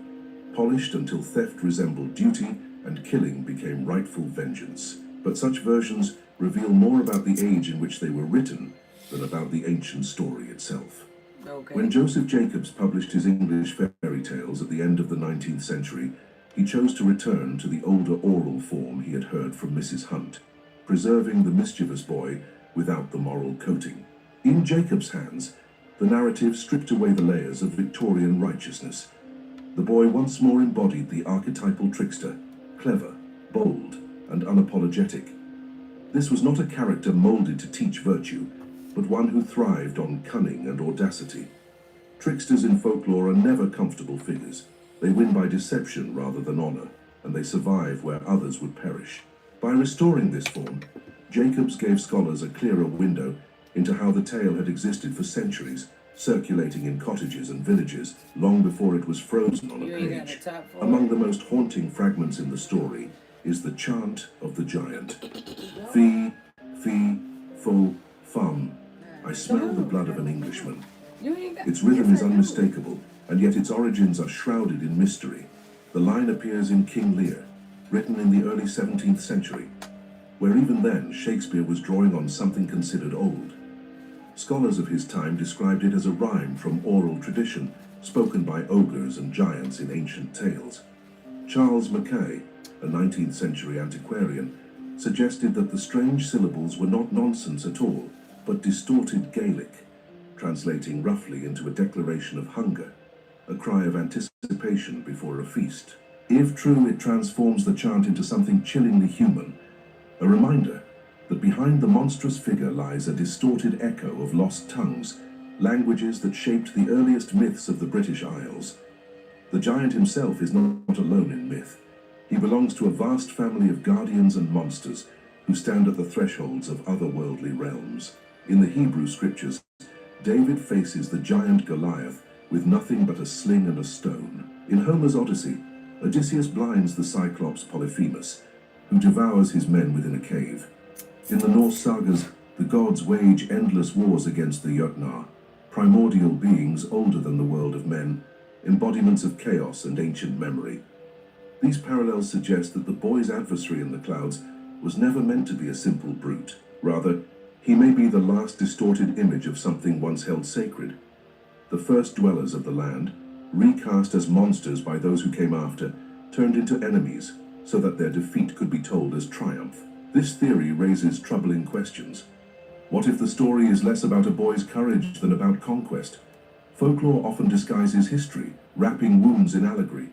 polished until theft resembled duty and killing became rightful vengeance. But such versions reveal more about the age in which they were written than about the ancient story itself. Okay. When Joseph Jacobs published his English fairy tales at the end of the 19th century, he chose to return to the older oral form he had heard from Mrs. Hunt, preserving the mischievous boy without the moral coating. In Jacobs' hands, the narrative stripped away the layers of Victorian righteousness. The boy once more embodied the archetypal trickster, clever, bold, and unapologetic. This was not a character molded to teach virtue, but one who thrived on cunning and audacity. Tricksters in folklore are never comfortable figures. They win by deception rather than honor, and they survive where others would perish. By restoring this form, Jacobs gave scholars a clearer window into how the tale had existed for centuries, circulating in cottages and villages long before it was frozen on a You ain't got page. the top four. Among the most haunting fragments in the story is the chant of the giant. Fee, fee, fo, fum. I smell the blood of an Englishman. You ain't got. Its rhythm Yes, is I know. unmistakable, and yet its origins are shrouded in mystery. The line appears in King Lear, written in the early 17th century, where even then Shakespeare was drawing on something considered old. Scholars of his time described it as a rhyme from oral tradition, spoken by ogres and giants in ancient tales. Charles Mackay, a 19th century antiquarian, suggested that the strange syllables were not nonsense at all, but distorted Gaelic, translating roughly into a declaration of hunger, a cry of anticipation before a feast. If true, it transforms the chant into something chillingly human, a reminder that behind the monstrous figure lies a distorted echo of lost tongues, languages that shaped the earliest myths of the British Isles. The giant himself is not alone in myth. He belongs to a vast family of guardians and monsters who stand at the thresholds of otherworldly realms. In the Hebrew scriptures, David faces the giant Goliath with nothing but a sling and a stone. In Homer's Odyssey, Odysseus blinds the Cyclops Polyphemus, who devours his men within a cave. In the Norse sagas, the gods wage endless wars against the Jötnar, primordial beings older than the world of men, embodiments of chaos and ancient memory. These parallels suggest that the boy's adversary in the clouds was never meant to be a simple brute. Rather, he may be the last distorted image of something once held sacred. The first dwellers of the land, recast as monsters by those who came after, turned into enemies so that their defeat could be told as triumph. This theory raises troubling questions. What if the story is less about a boy's courage than about conquest? Folklore often disguises history, wrapping wounds in allegory.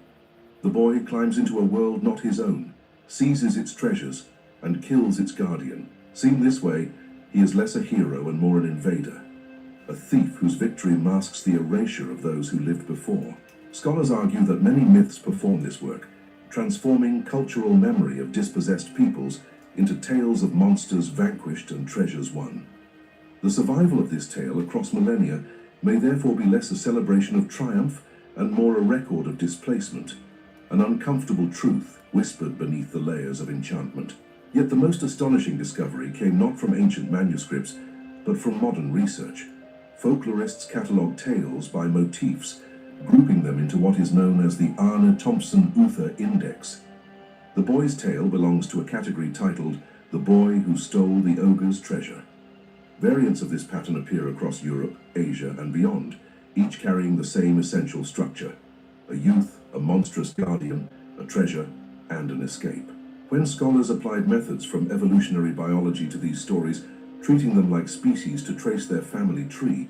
The boy climbs into a world not his own, seizes its treasures, and kills its guardian. Seen this way, he is less a hero and more an invader, a thief whose victory masks the erasure of those who lived before. Scholars argue that many myths perform this work, transforming cultural memory of dispossessed peoples into tales of monsters vanquished and treasures won. The survival of this tale across millennia may therefore be less a celebration of triumph and more a record of displacement, an uncomfortable truth whispered beneath the layers of enchantment. Yet the most astonishing discovery came not from ancient manuscripts, but from modern research. Folklorists catalogue tales by motifs, grouping them into what is known as the Arne Thompson Uther Index. The boy's tale belongs to a category titled The Boy Who Stole the Ogre's Treasure. Variants of this pattern appear across Europe, Asia, and beyond, each carrying the same essential structure: a youth, a monstrous guardian, a treasure, and an escape. When scholars applied methods from evolutionary biology to these stories, treating them like species to trace their family tree,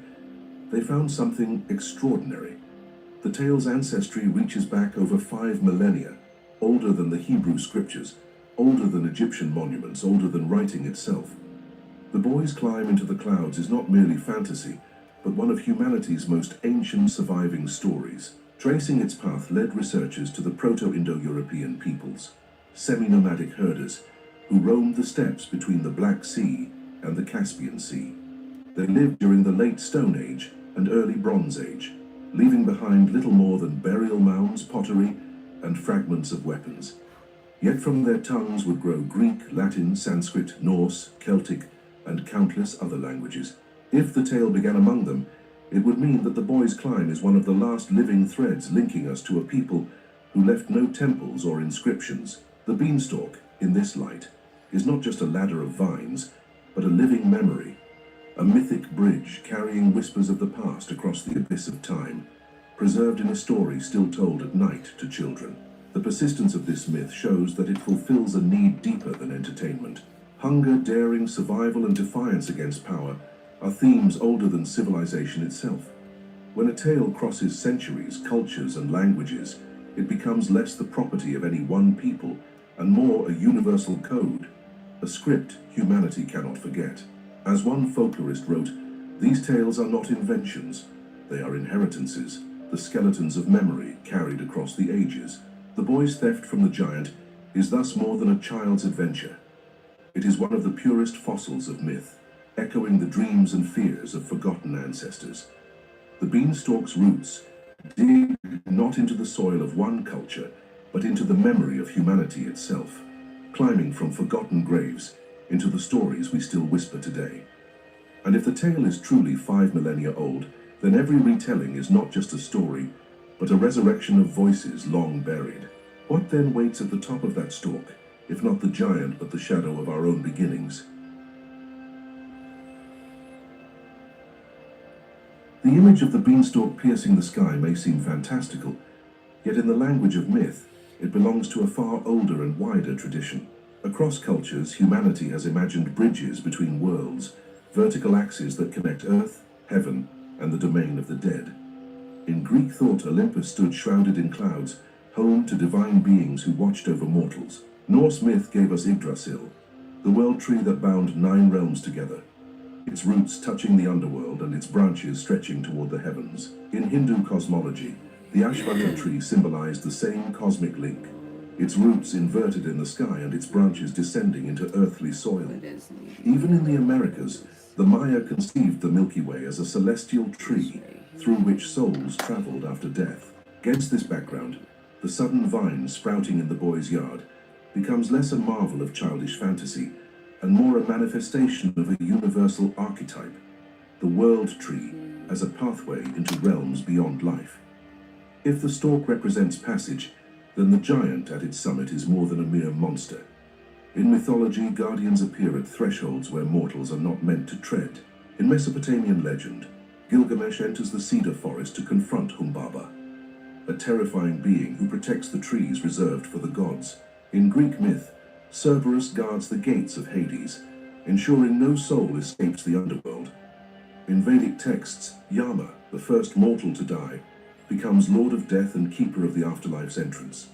they found something extraordinary. The tale's ancestry reaches back over 5 millennia, older than the Hebrew scriptures, older than Egyptian monuments, older than writing itself. The boy's climb into the clouds is not merely fantasy, but one of humanity's most ancient surviving stories. Tracing its path led researchers to the Proto-Indo-European peoples, semi-nomadic herders who roamed the steppes between the Black Sea and the Caspian Sea. They lived during the Late Stone Age and Early Bronze Age, leaving behind little more than burial mounds, pottery, and fragments of weapons. Yet from their tongues would grow Greek, Latin, Sanskrit, Norse, Celtic, and countless other languages. If the tale began among them, it would mean that the boy's climb is one of the last living threads linking us to a people who left no temples or inscriptions. The beanstalk, in this light, is not just a ladder of vines, but a living memory, a mythic bridge carrying whispers of the past across the abyss of time, preserved in a story still told at night to children. The persistence of this myth shows that it fulfills a need deeper than entertainment. Hunger, daring, survival, and defiance against power are themes older than civilization itself. When a tale crosses centuries, cultures, and languages, it becomes less the property of any one people and more a universal code, a script humanity cannot forget. As one folklorist wrote, these tales are not inventions, they are inheritances, the skeletons of memory carried across the ages. The boy's theft from the giant is thus more than a child's adventure. It is one of the purest fossils of myth, echoing the dreams and fears of forgotten ancestors. The beanstalk's roots dig not into the soil of one culture, but into the memory of humanity itself, climbing from forgotten graves into the stories we still whisper today. And if the tale is truly 5 millennia old, then every retelling is not just a story, but a resurrection of voices long buried. What then waits at the top of that stalk, if not the giant but the shadow of our own beginnings? The image of the beanstalk piercing the sky may seem fantastical, yet in the language of myth, it belongs to a far older and wider tradition. Across cultures, humanity has imagined bridges between worlds, vertical axes that connect earth, heaven, and the domain of the dead. In Greek thought, Olympus stood shrouded in clouds, home to divine beings who watched over mortals. Norse myth gave us Yggdrasil, the world tree that bound 9 realms together, its roots touching the underworld and its branches stretching toward the heavens. In Hindu cosmology, the Ashwagandha tree symbolized the same cosmic link, its roots inverted in the sky and its branches descending into earthly soil. Even in the Americas, the Maya conceived the Milky Way as a celestial tree through which souls traveled after death. Against this background, the sudden vine sprouting in the boy's yard becomes less a marvel of childish fantasy and more a manifestation of a universal archetype, the world tree as a pathway into realms beyond life. If the stalk represents passage, then the giant at its summit is more than a mere monster. In mythology, guardians appear at thresholds where mortals are not meant to tread. In Mesopotamian legend, Gilgamesh enters the cedar forest to confront Humbaba, a terrifying being who protects the trees reserved for the gods. In Greek myth, Cerberus guards the gates of Hades, ensuring no soul escapes the underworld. In Vedic texts, Yama, the first mortal to die, becomes Lord of Death and Keeper of the Afterlife's entrance.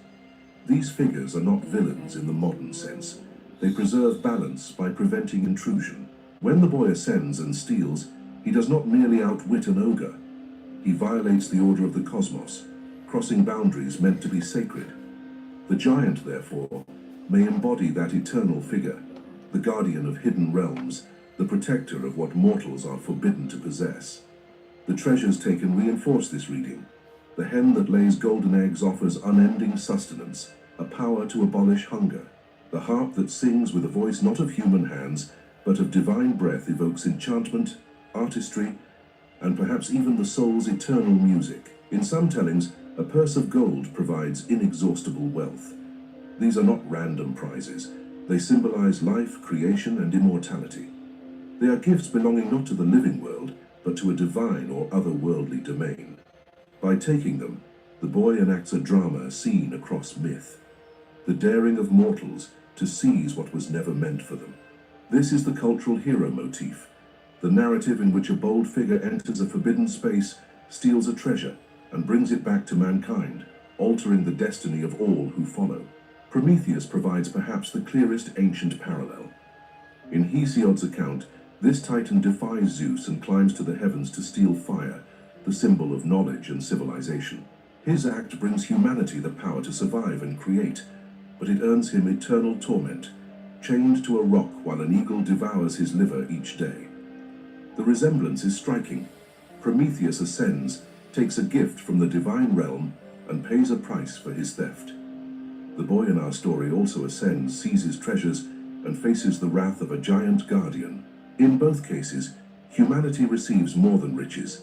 These figures are not villains in the modern sense, They preserve balance by preventing intrusion. When the boy ascends and steals, he does not merely outwit an ogre. He violates the order of the cosmos, crossing boundaries meant to be sacred. The giant, therefore, may embody that eternal figure, the guardian of hidden realms, the protector of what mortals are forbidden to possess. The treasures taken reinforce this reading. The hen that lays golden eggs offers unending sustenance, a power to abolish hunger. The harp that sings with a voice not of human hands, but of divine breath evokes enchantment, artistry, and perhaps even the soul's eternal music. In some tellings, a purse of gold provides inexhaustible wealth. These are not random prizes. They symbolize life, creation, and immortality. They are gifts belonging not to the living world, but to a divine or otherworldly domain. By taking them, the boy enacts a drama seen across myth. The daring of mortals to seize what was never meant for them. This is the cultural hero motif, the narrative in which a bold figure enters a forbidden space, steals a treasure, and brings it back to mankind, altering the destiny of all who follow. Prometheus provides perhaps the clearest ancient parallel. In Hesiod's account, this titan defies Zeus and climbs to the heavens to steal fire, the symbol of knowledge and civilization. His act brings humanity the power to survive and create, but it earns him eternal torment, chained to a rock while an eagle devours his liver each day. The resemblance is striking. Prometheus ascends, takes a gift from the divine realm, and pays a price for his theft. The boy in our story also ascends, seizes treasures, and faces the wrath of a giant guardian. In both cases, humanity receives more than riches.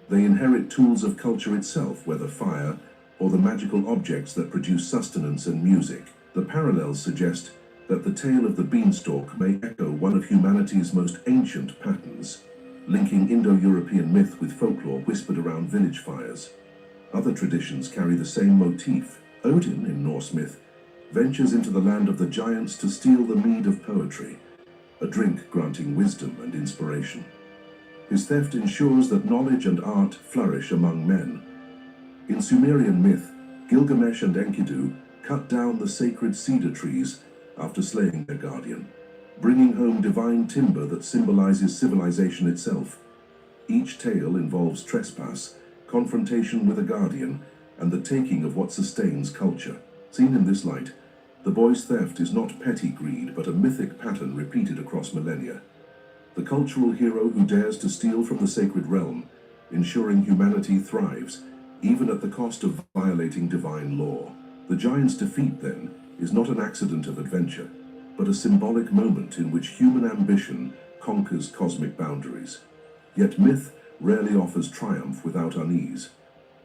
They inherit tools of culture itself, whether fire or the magical objects that produce sustenance and music. The parallels suggest that the tale of the beanstalk may echo one of humanity's most ancient patterns, linking Indo-European myth with folklore whispered around village fires. Other traditions carry the same motif. Odin, in Norse myth, ventures into the land of the giants to steal the mead of poetry, a drink granting wisdom and inspiration. His theft ensures that knowledge and art flourish among men. In Sumerian myth, Gilgamesh and Enkidu cut down the sacred cedar trees after slaying their guardian, bringing home divine timber that symbolizes civilization itself. Each tale involves trespass, confrontation with a guardian, and the taking of what sustains culture. Seen in this light, the boy's theft is not petty greed, but a mythic pattern repeated across millennia. The cultural hero who dares to steal from the sacred realm, ensuring humanity thrives, even at the cost of violating divine law. The giant's defeat, then, is not an accident of adventure, but a symbolic moment in which human ambition conquers cosmic boundaries. Yet myth rarely offers triumph without unease.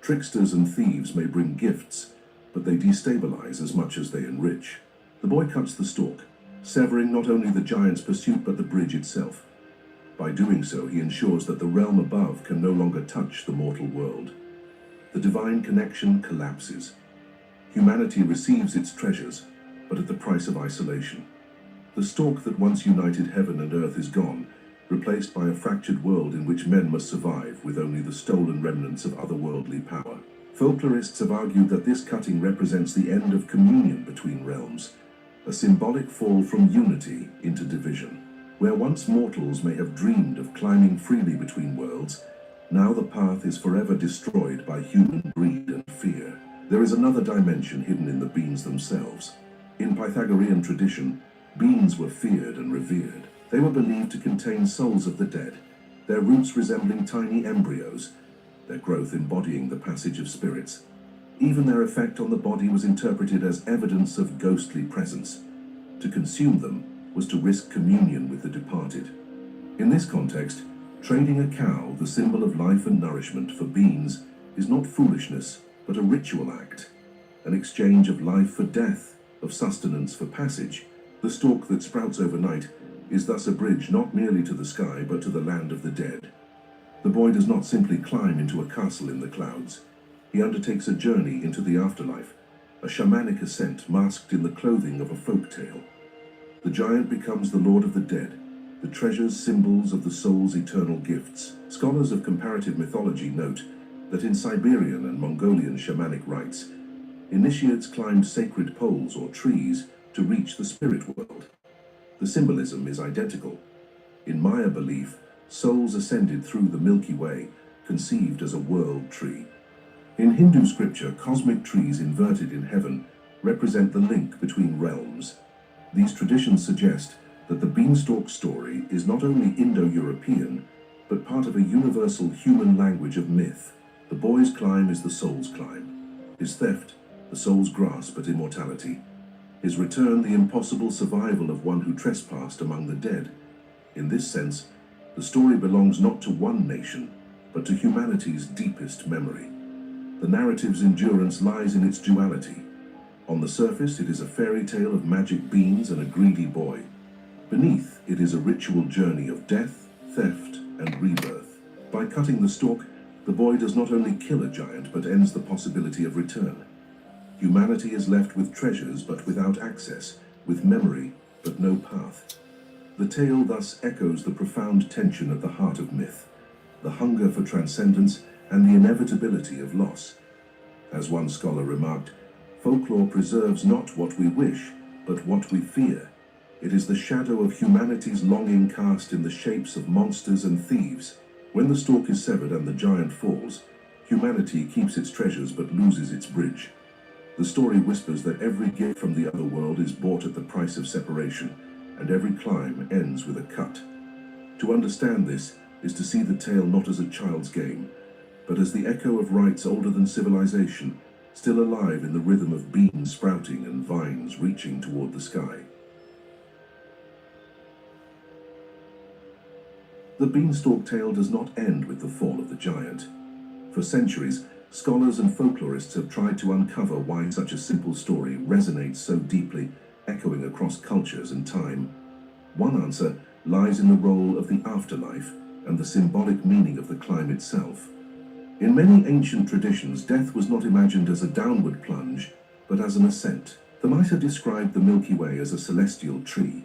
Tricksters and thieves may bring gifts, but they destabilize as much as they enrich. The boy cuts the stalk, severing not only the giant's pursuit but the bridge itself. By doing so, he ensures that the realm above can no longer touch the mortal world. The divine connection collapses. Humanity receives its treasures, but at the price of isolation. The stalk that once united heaven and earth is gone, replaced by a fractured world in which men must survive with only the stolen remnants of otherworldly power. Folklorists have argued that this cutting represents the end of communion between realms, a symbolic fall from unity into division. Where once mortals may have dreamed of climbing freely between worlds, now the path is forever destroyed by human greed and fear. There is another dimension hidden in the beans themselves. In Pythagorean tradition, beans were feared and revered. They were believed to contain souls of the dead, their roots resembling tiny embryos, their growth embodying the passage of spirits. Even their effect on the body was interpreted as evidence of ghostly presence. To consume them was to risk communion with the departed. In this context, trading a cow, the symbol of life and nourishment, for beans is not foolishness, but a ritual act, an exchange of life for death, of sustenance for passage. The stalk that sprouts overnight is thus a bridge not merely to the sky, but to the land of the dead. The boy does not simply climb into a castle in the clouds. He undertakes a journey into the afterlife, a shamanic ascent masked in the clothing of a folk tale. The giant becomes the lord of the dead, the treasures symbols of the soul's eternal gifts. Scholars of comparative mythology note that in Siberian and Mongolian shamanic rites, initiates climbed sacred poles or trees to reach the spirit world. The symbolism is identical. In Maya belief, souls ascended through the Milky Way, conceived as a world tree. In Hindu scripture, cosmic trees inverted in heaven represent the link between realms. These traditions suggest that the beanstalk story is not only Indo-European, but part of a universal human language of myth. The boy's climb is the soul's climb. His theft, the soul's grasp at immortality. His return, the impossible survival of one who trespassed among the dead. In this sense, the story belongs not to one nation, but to humanity's deepest memory. The narrative's endurance lies in its duality. On the surface, it is a fairy tale of magic beans and a greedy boy. Beneath, it is a ritual journey of death, theft, and rebirth. By cutting the stalk, the boy does not only kill a giant, but ends the possibility of return. Humanity is left with treasures, but without access, with memory, but no path. The tale thus echoes the profound tension at the heart of myth, the hunger for transcendence and the inevitability of loss. As one scholar remarked, folklore preserves not what we wish, but what we fear. It is the shadow of humanity's longing cast in the shapes of monsters and thieves. When the stalk is severed and the giant falls, humanity keeps its treasures but loses its bridge. The story whispers that every gift from the other world is bought at the price of separation, and every climb ends with a cut. To understand this is to see the tale not as a child's game, but as the echo of rites older than civilization, still alive in the rhythm of beans sprouting and vines reaching toward the sky. The beanstalk tale does not end with the fall of the giant. For centuries, scholars and folklorists have tried to uncover why such a simple story resonates so deeply, echoing across cultures and time. One answer lies in the role of the afterlife and the symbolic meaning of the climb itself. In many ancient traditions, death was not imagined as a downward plunge, but as an ascent. The Maya described the Milky Way as a celestial tree,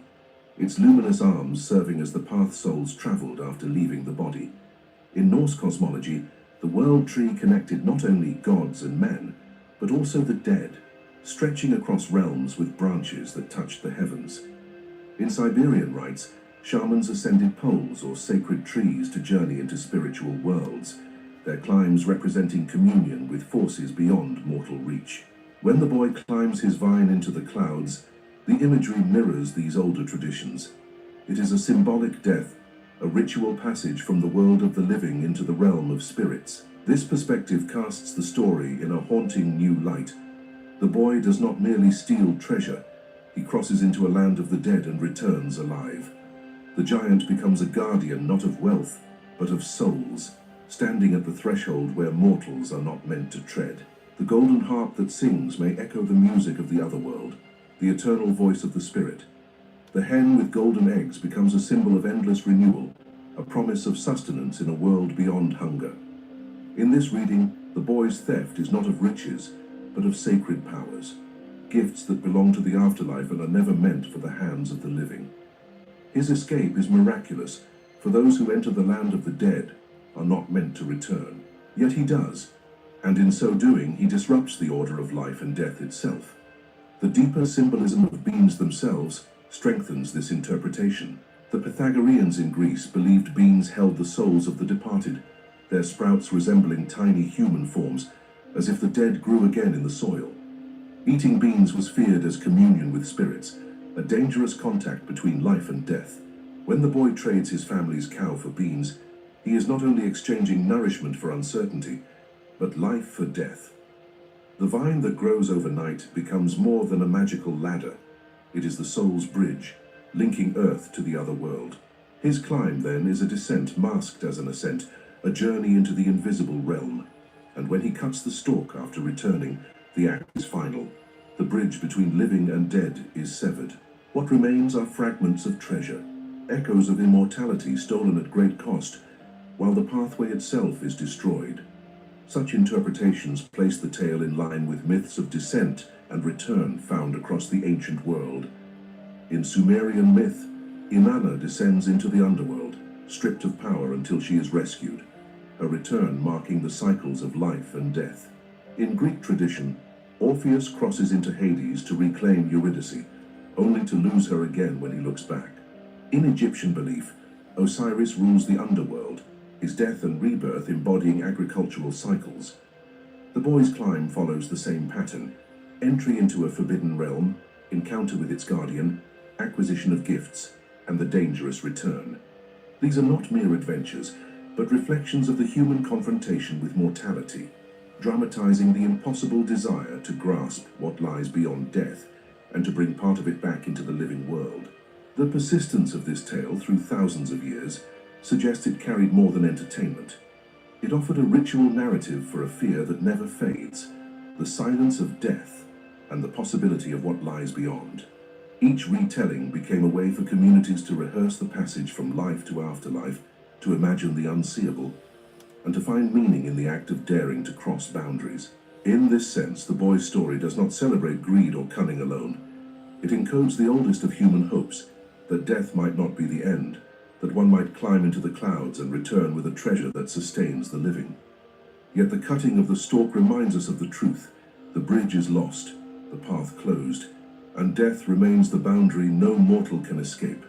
its luminous arms serving as the path souls traveled after leaving the body. In Norse cosmology, the world tree connected not only gods and men, but also the dead, stretching across realms with branches that touched the heavens. In Siberian rites, shamans ascended poles or sacred trees to journey into spiritual worlds, their climbs representing communion with forces beyond mortal reach. When the boy climbs his vine into the clouds, the imagery mirrors these older traditions. It is a symbolic death, a ritual passage from the world of the living into the realm of spirits. This perspective casts the story in a haunting new light. The boy does not merely steal treasure, he crosses into a land of the dead and returns alive. The giant becomes a guardian not of wealth, but of souls, standing at the threshold where mortals are not meant to tread. The golden harp that sings may echo the music of the other world, the eternal voice of the spirit. The hen with golden eggs becomes a symbol of endless renewal, a promise of sustenance in a world beyond hunger. In this reading, the boy's theft is not of riches, but of sacred powers, gifts that belong to the afterlife and are never meant for the hands of the living. His escape is miraculous, for those who enter the land of the dead are not meant to return. Yet he does, and in so doing he disrupts the order of life and death itself. The deeper symbolism of beans themselves strengthens this interpretation. The Pythagoreans in Greece believed beans held the souls of the departed, their sprouts resembling tiny human forms, as if the dead grew again in the soil. Eating beans was feared as communion with spirits, a dangerous contact between life and death. When the boy trades his family's cow for beans, he is not only exchanging nourishment for uncertainty, but life for death. The vine that grows overnight becomes more than a magical ladder. It is the soul's bridge, linking earth to the other world. His climb, then, is a descent masked as an ascent, a journey into the invisible realm. And when he cuts the stalk after returning, the act is final. The bridge between living and dead is severed. What remains are fragments of treasure, echoes of immortality stolen at great cost, while the pathway itself is destroyed. Such interpretations place the tale in line with myths of descent and return found across the ancient world. In Sumerian myth, Inanna descends into the underworld, stripped of power until she is rescued, a return marking the cycles of life and death. In Greek tradition, Orpheus crosses into Hades to reclaim Eurydice, only to lose her again when he looks back. In Egyptian belief, Osiris rules the underworld, his death and rebirth embodying agricultural cycles. The boy's climb follows the same pattern: entry into a forbidden realm, encounter with its guardian, acquisition of gifts, and the dangerous return. These are not mere adventures, but reflections of the human confrontation with mortality, dramatizing the impossible desire to grasp what lies beyond death and to bring part of it back into the living world. The persistence of this tale through thousands of years suggests it carried more than entertainment. It offered a ritual narrative for a fear that never fades, the silence of death and the possibility of what lies beyond. Each retelling became a way for communities to rehearse the passage from life to afterlife, to imagine the unseeable, and to find meaning in the act of daring to cross boundaries. In this sense, the boy's story does not celebrate greed or cunning alone. It encodes the oldest of human hopes, that death might not be the end, that one might climb into the clouds and return with a treasure that sustains the living. Yet the cutting of the stalk reminds us of the truth. The bridge is lost, the path closed, and death remains the boundary no mortal can escape.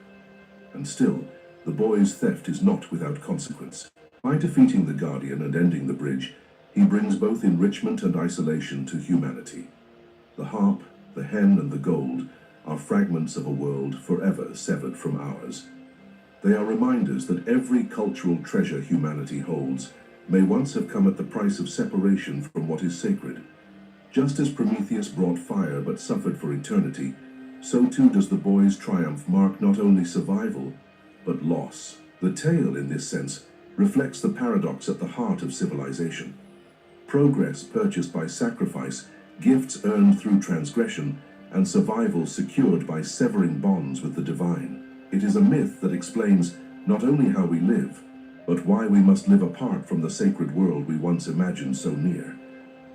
And still, the boy's theft is not without consequence. By defeating the Guardian and ending the bridge, he brings both enrichment and isolation to humanity. The harp, the hen, and the gold are fragments of a world forever severed from ours. They are reminders that every cultural treasure humanity holds may once have come at the price of separation from what is sacred. Just as Prometheus brought fire but suffered for eternity, so too does the boy's triumph mark not only survival, but loss. The tale, in this sense, reflects the paradox at the heart of civilization. Progress purchased by sacrifice, gifts earned through transgression, and survival secured by severing bonds with the divine. It is a myth that explains not only how we live, but why we must live apart from the sacred world we once imagined so near.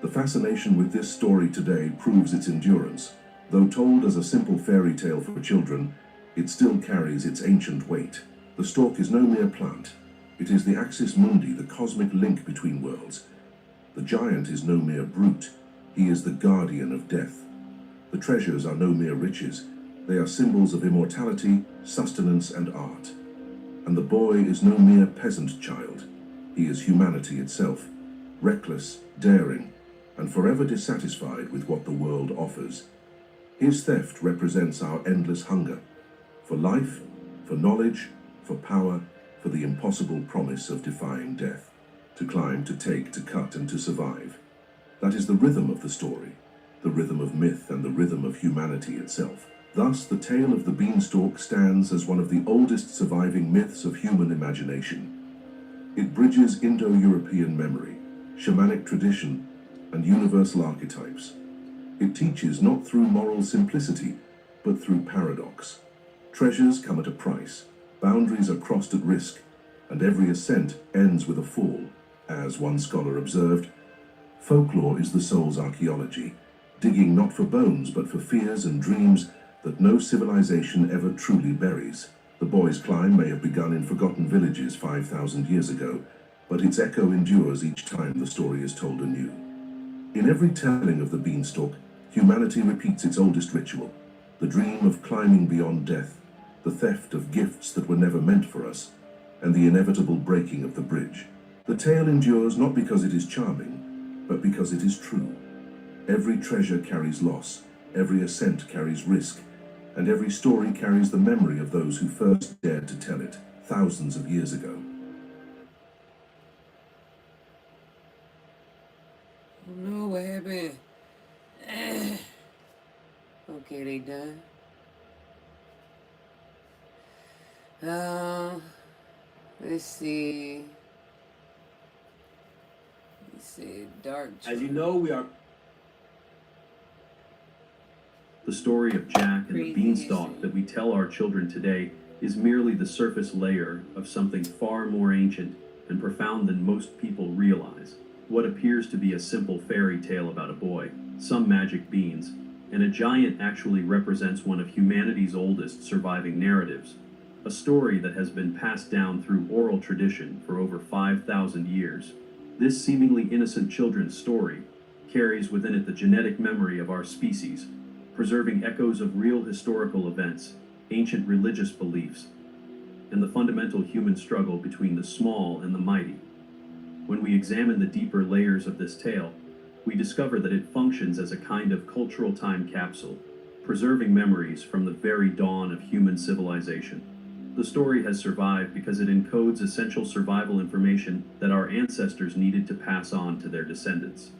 The fascination with this story today proves its endurance. Though told as a simple fairy tale for children, it still carries its ancient weight. The stalk is no mere plant. It is the axis mundi, the cosmic link between worlds. The giant is no mere brute. He is the guardian of death. The treasures are no mere riches. They are symbols of immortality, sustenance, and art. And the boy is no mere peasant child. He is humanity itself, reckless, daring, and forever dissatisfied with what the world offers. His theft represents our endless hunger for life, for knowledge, for power, for the impossible promise of defying death. To climb, to take, to cut, and to survive. That is the rhythm of the story, the rhythm of myth and the rhythm of humanity itself. Thus, the tale of the beanstalk stands as one of the oldest surviving myths of human imagination. It bridges Indo-European memory, shamanic tradition, and universal archetypes. It teaches not through moral simplicity, but through paradox. Treasures come at a price, boundaries are crossed at risk, and every ascent ends with a fall. As one scholar observed, folklore is the soul's archaeology, digging not for bones but for fears and dreams that no civilization ever truly buries. The boy's climb may have begun in forgotten villages 5,000 years ago, but its echo endures each time the story is told anew. In every telling of the beanstalk, humanity repeats its oldest ritual, the dream of climbing beyond death, the theft of gifts that were never meant for us, and the inevitable breaking of the bridge. The tale endures not because it is charming, but because it is true. Every treasure carries loss, every ascent carries risk, and every story carries the memory of those who first dared to tell it, thousands of years ago. Oh no, what happened? Okay, they done. Let's see. Let's see, dark. As you know, we are. The story of Jack and the beanstalk that we tell our children today is merely the surface layer of something far more ancient and profound than most people realize. What appears to be a simple fairy tale about a boy, some magic beans, and a giant actually represents one of humanity's oldest surviving narratives, a story that has been passed down through oral tradition for over 5,000 years. This seemingly innocent children's story carries within it the genetic memory of our species, preserving echoes of real historical events, ancient religious beliefs, and the fundamental human struggle between the small and the mighty. When we examine the deeper layers of this tale, we discover that it functions as a kind of cultural time capsule, preserving memories from the very dawn of human civilization. The story has survived because it encodes essential survival information that our ancestors needed to pass on to their descendants.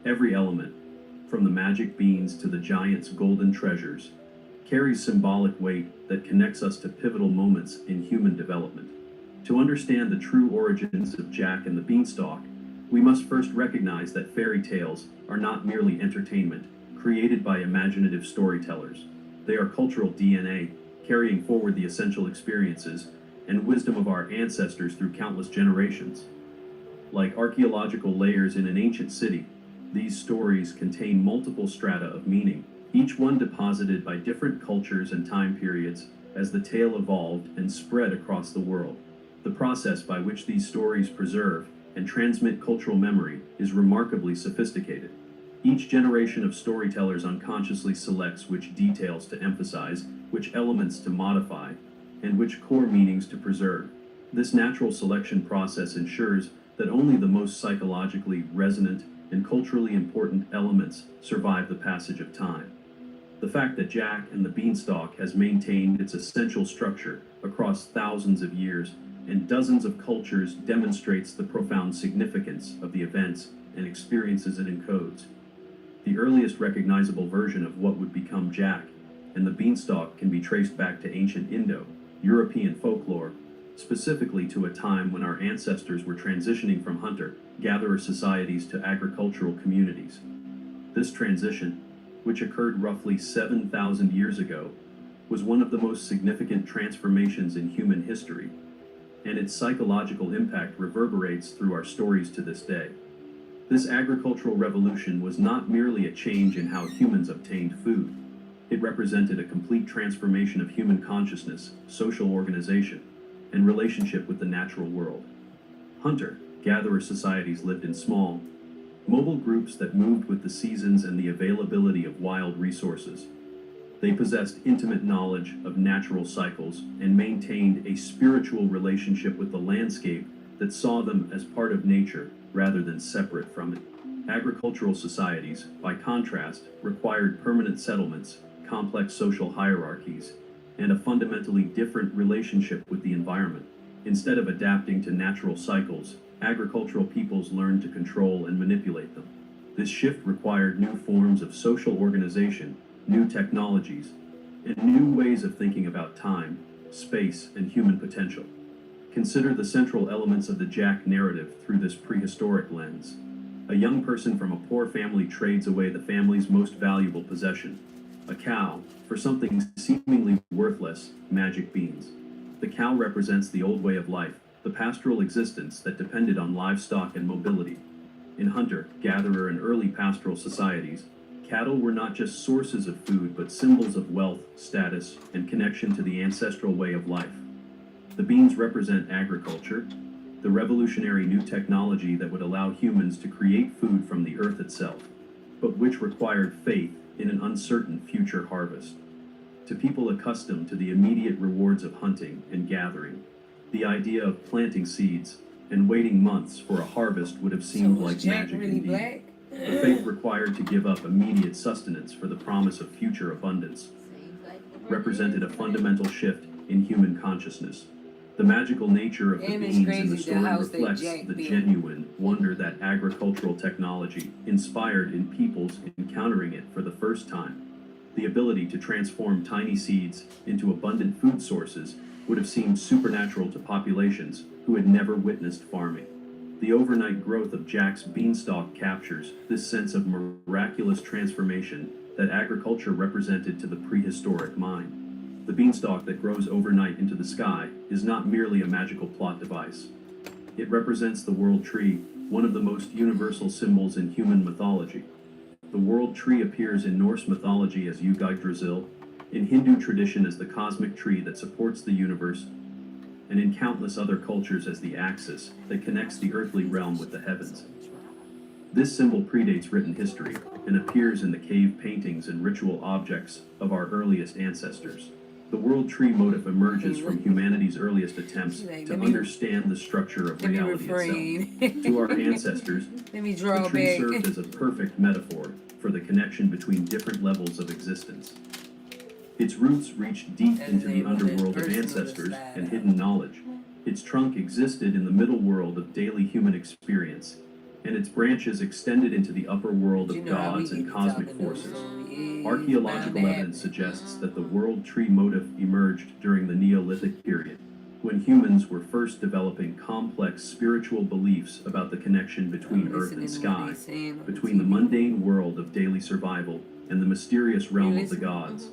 Every element, from the magic beans to the giant's golden treasures, carries symbolic weight that connects us to pivotal moments in human development. To understand the true origins of Jack and the Beanstalk, we must first recognize that fairy tales are not merely entertainment created by imaginative storytellers. They are cultural DNA, carrying forward the essential experiences and wisdom of our ancestors through countless generations. Like archaeological layers in an ancient city, these stories contain multiple strata of meaning, each one deposited by different cultures and time periods as the tale evolved and spread across the world. The process by which these stories preserve and transmit cultural memory is remarkably sophisticated. Each generation of storytellers unconsciously selects which details to emphasize, which elements to modify, and which core meanings to preserve. This natural selection process ensures that only the most psychologically resonant and culturally important elements survive the passage of time. The fact that Jack and the Beanstalk has maintained its essential structure across thousands of years and dozens of cultures demonstrates the profound significance of the events and experiences it encodes. The earliest recognizable version of what would become Jack and the Beanstalk can be traced back to ancient Indo-European folklore, specifically to a time when our ancestors were transitioning from hunter-gatherer societies to agricultural communities. This transition, which occurred roughly 7,000 years ago, was one of the most significant transformations in human history, and its psychological impact reverberates through our stories to this day. This agricultural revolution was not merely a change in how humans obtained food. It represented a complete transformation of human consciousness, social organization, and relationship with the natural world. Hunter-gatherer societies lived in small, mobile groups that moved with the seasons and the availability of wild resources. They possessed intimate knowledge of natural cycles and maintained a spiritual relationship with the landscape that saw them as part of nature rather than separate from it. Agricultural societies, by contrast, required permanent settlements, complex social hierarchies, and a fundamentally different relationship with the environment. Instead of adapting to natural cycles, agricultural peoples learned to control and manipulate them. This shift required new forms of social organization, new technologies, and new ways of thinking about time, space, and human potential. Consider the central elements of the Jack narrative through this prehistoric lens. A young person from a poor family trades away the family's most valuable possession, a cow, for something seemingly worthless, magic beans. The cow represents the old way of life, the pastoral existence that depended on livestock and mobility. In hunter-gatherer and early pastoral societies, cattle were not just sources of food but symbols of wealth, status, and connection to the ancestral way of life. The beans represent agriculture, the revolutionary new technology that would allow humans to create food from the earth itself, but which required faith in an uncertain future harvest. To people accustomed to the immediate rewards of hunting and gathering, the idea of planting seeds and waiting months for a harvest would have seemed like Jack magic really indeed. black? The faith required to give up immediate sustenance for the promise of future abundance represented a fundamental shift in human consciousness. The magical nature of the And it's beans in crazy the the story house that reflects Jack the built. genuine wonder that agricultural technology inspired in peoples encountering it for the first time. The ability to transform tiny seeds into abundant food sources would have seemed supernatural to populations who had never witnessed farming. The overnight growth of Jack's beanstalk captures this sense of miraculous transformation that agriculture represented to the prehistoric mind. The beanstalk that grows overnight into the sky is not merely a magical plot device. It represents the world tree, one of the most universal symbols in human mythology. The world tree appears in Norse mythology as Yggdrasil, in Hindu tradition as the cosmic tree that supports the universe, and in countless other cultures as the axis that connects the earthly realm with the heavens. This symbol predates written history and appears in the cave paintings and ritual objects of our earliest ancestors. The world tree motif emerges from humanity's earliest attempts to understand the structure of reality itself. To our ancestors, Let me draw the tree back. served as a perfect metaphor for the connection between different levels of existence. Its roots reached deep into the underworld of ancestors and hidden knowledge. Its trunk existed in the middle world of daily human experience, and its branches extended into the upper world of gods and cosmic forces. Archaeological evidence suggests that the world tree motif emerged during the Neolithic period, when humans were first developing complex spiritual beliefs about the connection between earth and sky, between the mundane world of daily survival and the mysterious realm of the gods.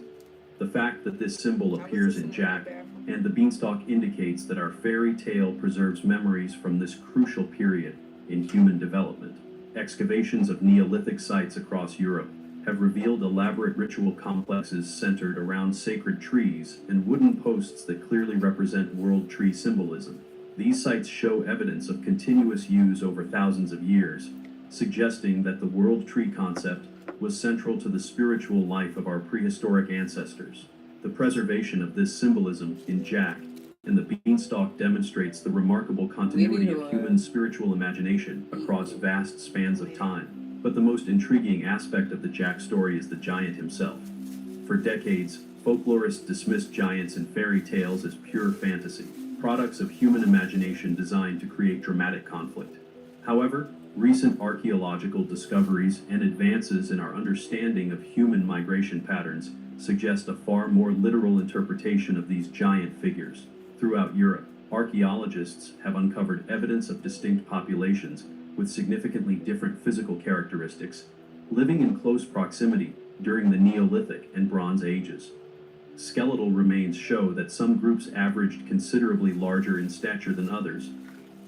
The fact that this symbol appears in Jack and the beanstalk indicates that our fairy tale preserves memories from this crucial period in human development. Excavations of Neolithic sites across Europe have revealed elaborate ritual complexes centered around sacred trees and wooden posts that clearly represent world tree symbolism. These sites show evidence of continuous use over thousands of years, suggesting that the world tree concept was central to the spiritual life of our prehistoric ancestors. The preservation of this symbolism in Jack and the beanstalk demonstrates the remarkable continuity of human spiritual imagination across vast spans of time. But the most intriguing aspect of the Jack story is the giant himself. For decades, folklorists dismissed giants in fairy tales as pure fantasy, products of human imagination designed to create dramatic conflict. However, recent archaeological discoveries and advances in our understanding of human migration patterns suggest a far more literal interpretation of these giant figures. Throughout Europe, archaeologists have uncovered evidence of distinct populations with significantly different physical characteristics, living in close proximity during the Neolithic and Bronze Ages. Skeletal remains show that some groups averaged considerably larger in stature than others,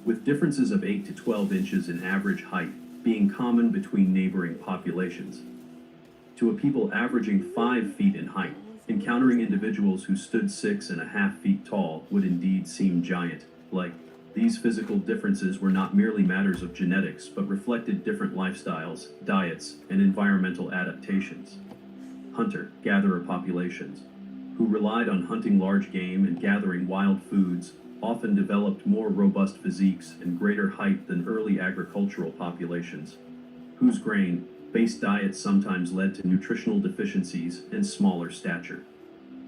with differences of 8 to 12 inches in average height being common between neighboring populations. To a people averaging 5 feet in height, encountering individuals who stood 6.5 feet tall would indeed seem giant-like. These physical differences were not merely matters of genetics, but reflected different lifestyles, diets, and environmental adaptations. Hunter-gatherer populations, who relied on hunting large game and gathering wild foods, often developed more robust physiques and greater height than early agricultural populations, whose grain-based diets sometimes led to nutritional deficiencies and smaller stature.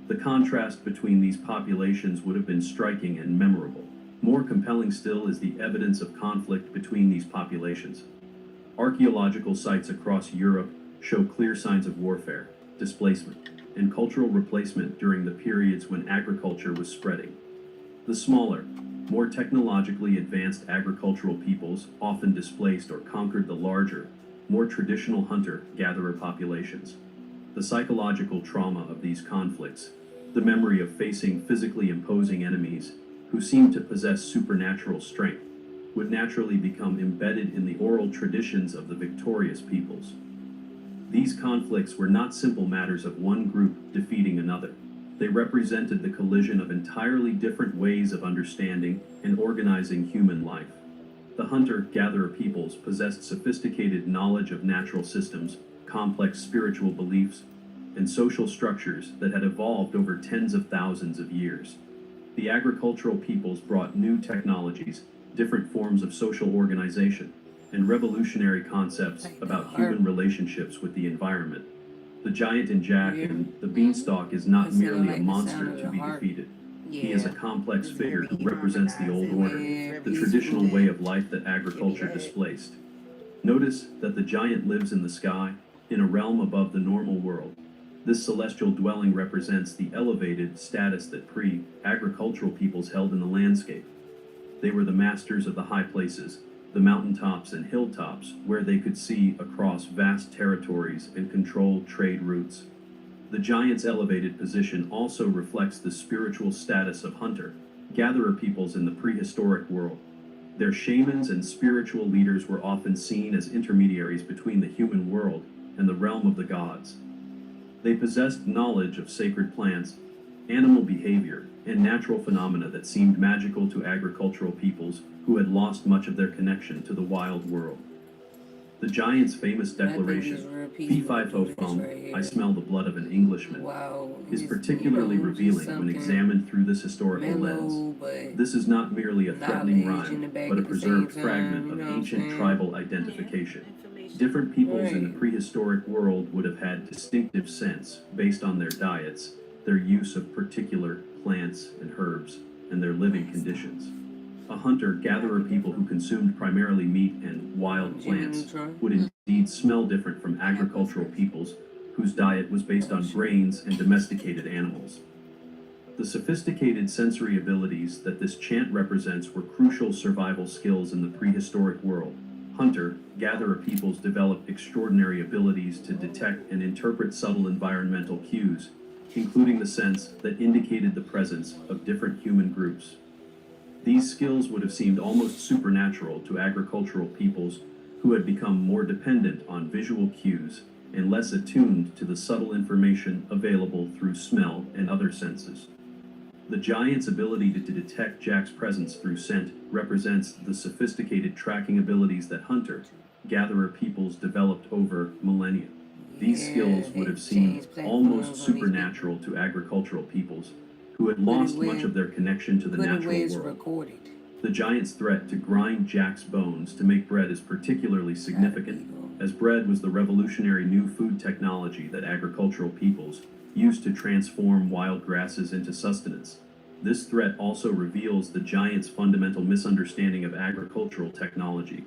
The contrast between these populations would have been striking and memorable. More compelling still is the evidence of conflict between these populations. Archaeological sites across Europe show clear signs of warfare, displacement, and cultural replacement during the periods when agriculture was spreading. The smaller, more technologically advanced agricultural peoples often displaced or conquered the larger, more traditional hunter-gatherer populations. The psychological trauma of these conflicts, the memory of facing physically imposing enemies who seemed to possess supernatural strength, would naturally become embedded in the oral traditions of the victorious peoples. These conflicts were not simple matters of one group defeating another. They represented the collision of entirely different ways of understanding and organizing human life. The hunter-gatherer peoples possessed sophisticated knowledge of natural systems, complex spiritual beliefs, and social structures that had evolved over tens of thousands of years. The agricultural peoples brought new technologies, different forms of social organization, and revolutionary concepts about human relationships with the environment. The giant in Jack and the beanstalk is not merely a monster to be defeated. He is a complex figure who represents the old order, the traditional way of life that agriculture displaced. Notice that the giant lives in the sky, in a realm above the normal world. This celestial dwelling represents the elevated status that pre-agricultural peoples held in the landscape. They were the masters of the high places, the mountaintops and hilltops, where they could see across vast territories and control trade routes. The giant's elevated position also reflects the spiritual status of hunter-gatherer peoples in the prehistoric world. Their shamans and spiritual leaders were often seen as intermediaries between the human world and the realm of the gods. They possessed knowledge of sacred plants, animal behavior, and natural phenomena that seemed magical to agricultural peoples who had lost much of their connection to the wild world. The giant's famous And I think these declaration, real "Fee people fi do fo this fum, right here. I smell the blood of an Englishman," Wow, is it's, particularly just revealing when something examined through this historical lens. mellow, but This is not merely a threatening knowledge in the rhyme, back but a at the same preserved time. fragment You of know what I'm ancient saying? tribal identification. Information. Different peoples in the Right. prehistoric world would have had distinctive scents based on their diets, their use of particular plants and herbs, and their living conditions. A hunter-gatherer people who consumed primarily meat and wild Jimmy plants Neutron. would indeed smell different from agricultural peoples whose diet was based on grains and domesticated animals. The sophisticated sensory abilities that this chant represents were crucial survival skills in the prehistoric world. Hunter-gatherer peoples developed extraordinary abilities to detect and interpret subtle environmental cues, including the sense that indicated the presence of different human groups. These skills would have seemed almost supernatural to agricultural peoples who had become more dependent on visual cues and less attuned to the subtle information available through smell and other senses. The giant's ability to detect Jack's presence through scent represents the sophisticated tracking abilities that hunter-gatherer peoples developed over millennia. These skills would have seemed almost supernatural to agricultural peoples who had lost much of their connection to the Put it where natural it's world. recorded. The giant's threat to grind Jack's bones to make bread is particularly significant, as bread was the revolutionary new food technology that agricultural peoples used to transform wild grasses into sustenance. This threat also reveals the giant's fundamental misunderstanding of agricultural technology.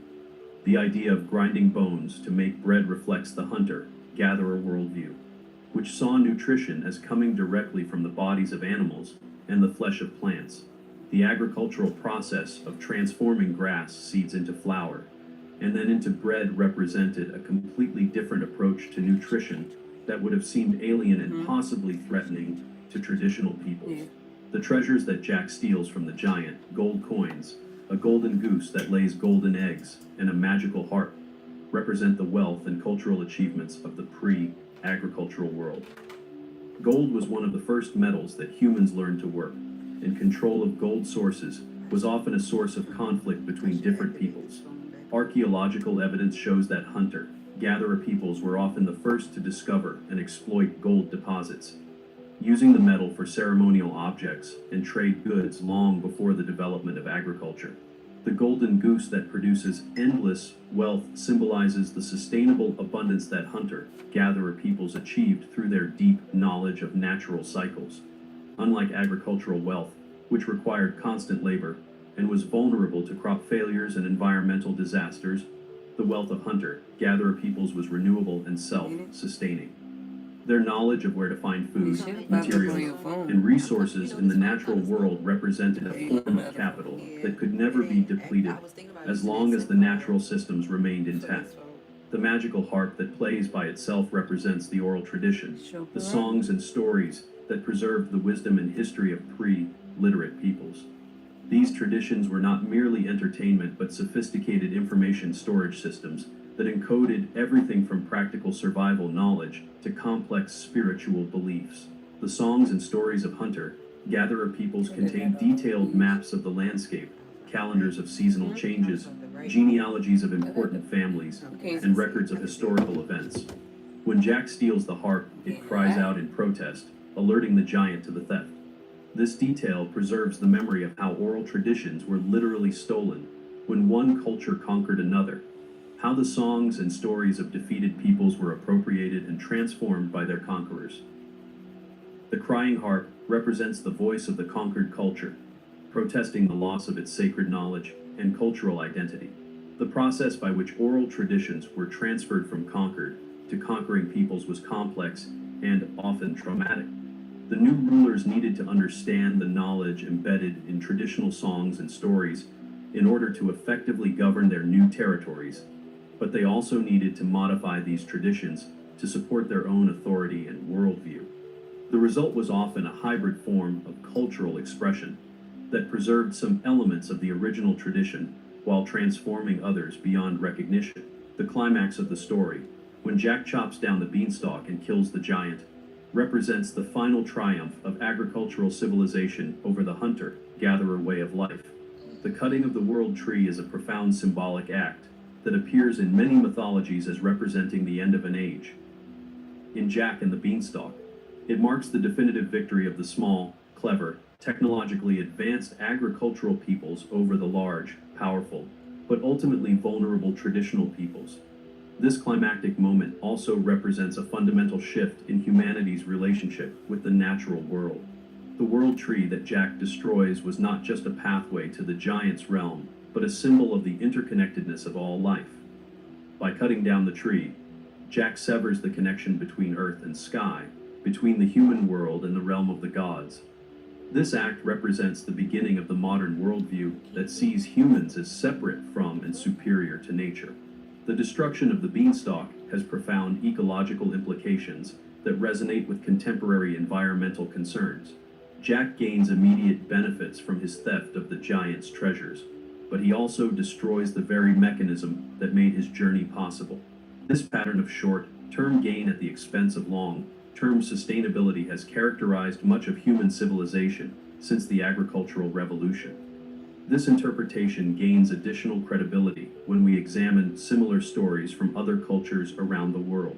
The idea of grinding bones to make bread reflects the hunter-gatherer worldview, which saw nutrition as coming directly from the bodies of animals and the flesh of plants. The agricultural process of transforming grass seeds into flour and then into bread represented a completely different approach to nutrition that would have seemed alien and possibly threatening to traditional peoples. Yeah. The treasures that Jack steals from the giant, gold coins, a golden goose that lays golden eggs, and a magical harp, represent the wealth and cultural achievements of the pre-agricultural world. Gold was one of the first metals that humans learned to work, and control of gold sources was often a source of conflict between different peoples. Archaeological evidence shows that hunter-gatherer peoples were often the first to discover and exploit gold deposits, using the metal for ceremonial objects and trade goods long before the development of agriculture. The golden goose that produces endless wealth symbolizes the sustainable abundance that hunter-gatherer peoples achieved through their deep knowledge of natural cycles. Unlike agricultural wealth, which required constant labor and was vulnerable to crop failures and environmental disasters, the wealth of hunter-gatherer peoples was renewable and self-sustaining. Their knowledge of where to find food, materials, and resources in the natural world represented a form of capital that could never be depleted as long as the natural systems remained intact. The magical harp that plays by itself represents the oral tradition, the songs and stories that preserved the wisdom and history of pre-literate peoples. These traditions were not merely entertainment but sophisticated information storage systems that encoded everything from practical survival knowledge to complex spiritual beliefs. The songs and stories of hunter-gatherer peoples contain detailed maps of the landscape, calendars of seasonal changes, genealogies of important families, and records of historical events. When Jack steals the harp, it cries out in protest, alerting the giant to the theft. This detail preserves the memory of how oral traditions were literally stolen when one culture conquered another, how the songs and stories of defeated peoples were appropriated and transformed by their conquerors. The crying harp represents the voice of the conquered culture, protesting the loss of its sacred knowledge and cultural identity. The process by which oral traditions were transferred from conquered to conquering peoples was complex and often traumatic. The new rulers needed to understand the knowledge embedded in traditional songs and stories in order to effectively govern their new territories, but they also needed to modify these traditions to support their own authority and worldview. The result was often a hybrid form of cultural expression that preserved some elements of the original tradition while transforming others beyond recognition. The climax of the story, when Jack chops down the beanstalk and kills the giant, represents the final triumph of agricultural civilization over the hunter-gatherer way of life. The cutting of the world tree is a profound symbolic act, that appears in many mythologies as representing the end of an age. In Jack and the Beanstalk, it marks the definitive victory of the small, clever, technologically advanced agricultural peoples over the large, powerful, but ultimately vulnerable traditional peoples. This climactic moment also represents a fundamental shift in humanity's relationship with the natural world. The world tree that Jack destroys was not just a pathway to the giant's realm, but a symbol of the interconnectedness of all life. By cutting down the tree, Jack severs the connection between earth and sky, between the human world and the realm of the gods. This act represents the beginning of the modern worldview that sees humans as separate from and superior to nature. The destruction of the beanstalk has profound ecological implications that resonate with contemporary environmental concerns. Jack gains immediate benefits from his theft of the giant's treasures, but he also destroys the very mechanism that made his journey possible. This pattern of short-term gain at the expense of long-term sustainability has characterized much of human civilization since the agricultural revolution. This interpretation gains additional credibility when we examine similar stories from other cultures around the world.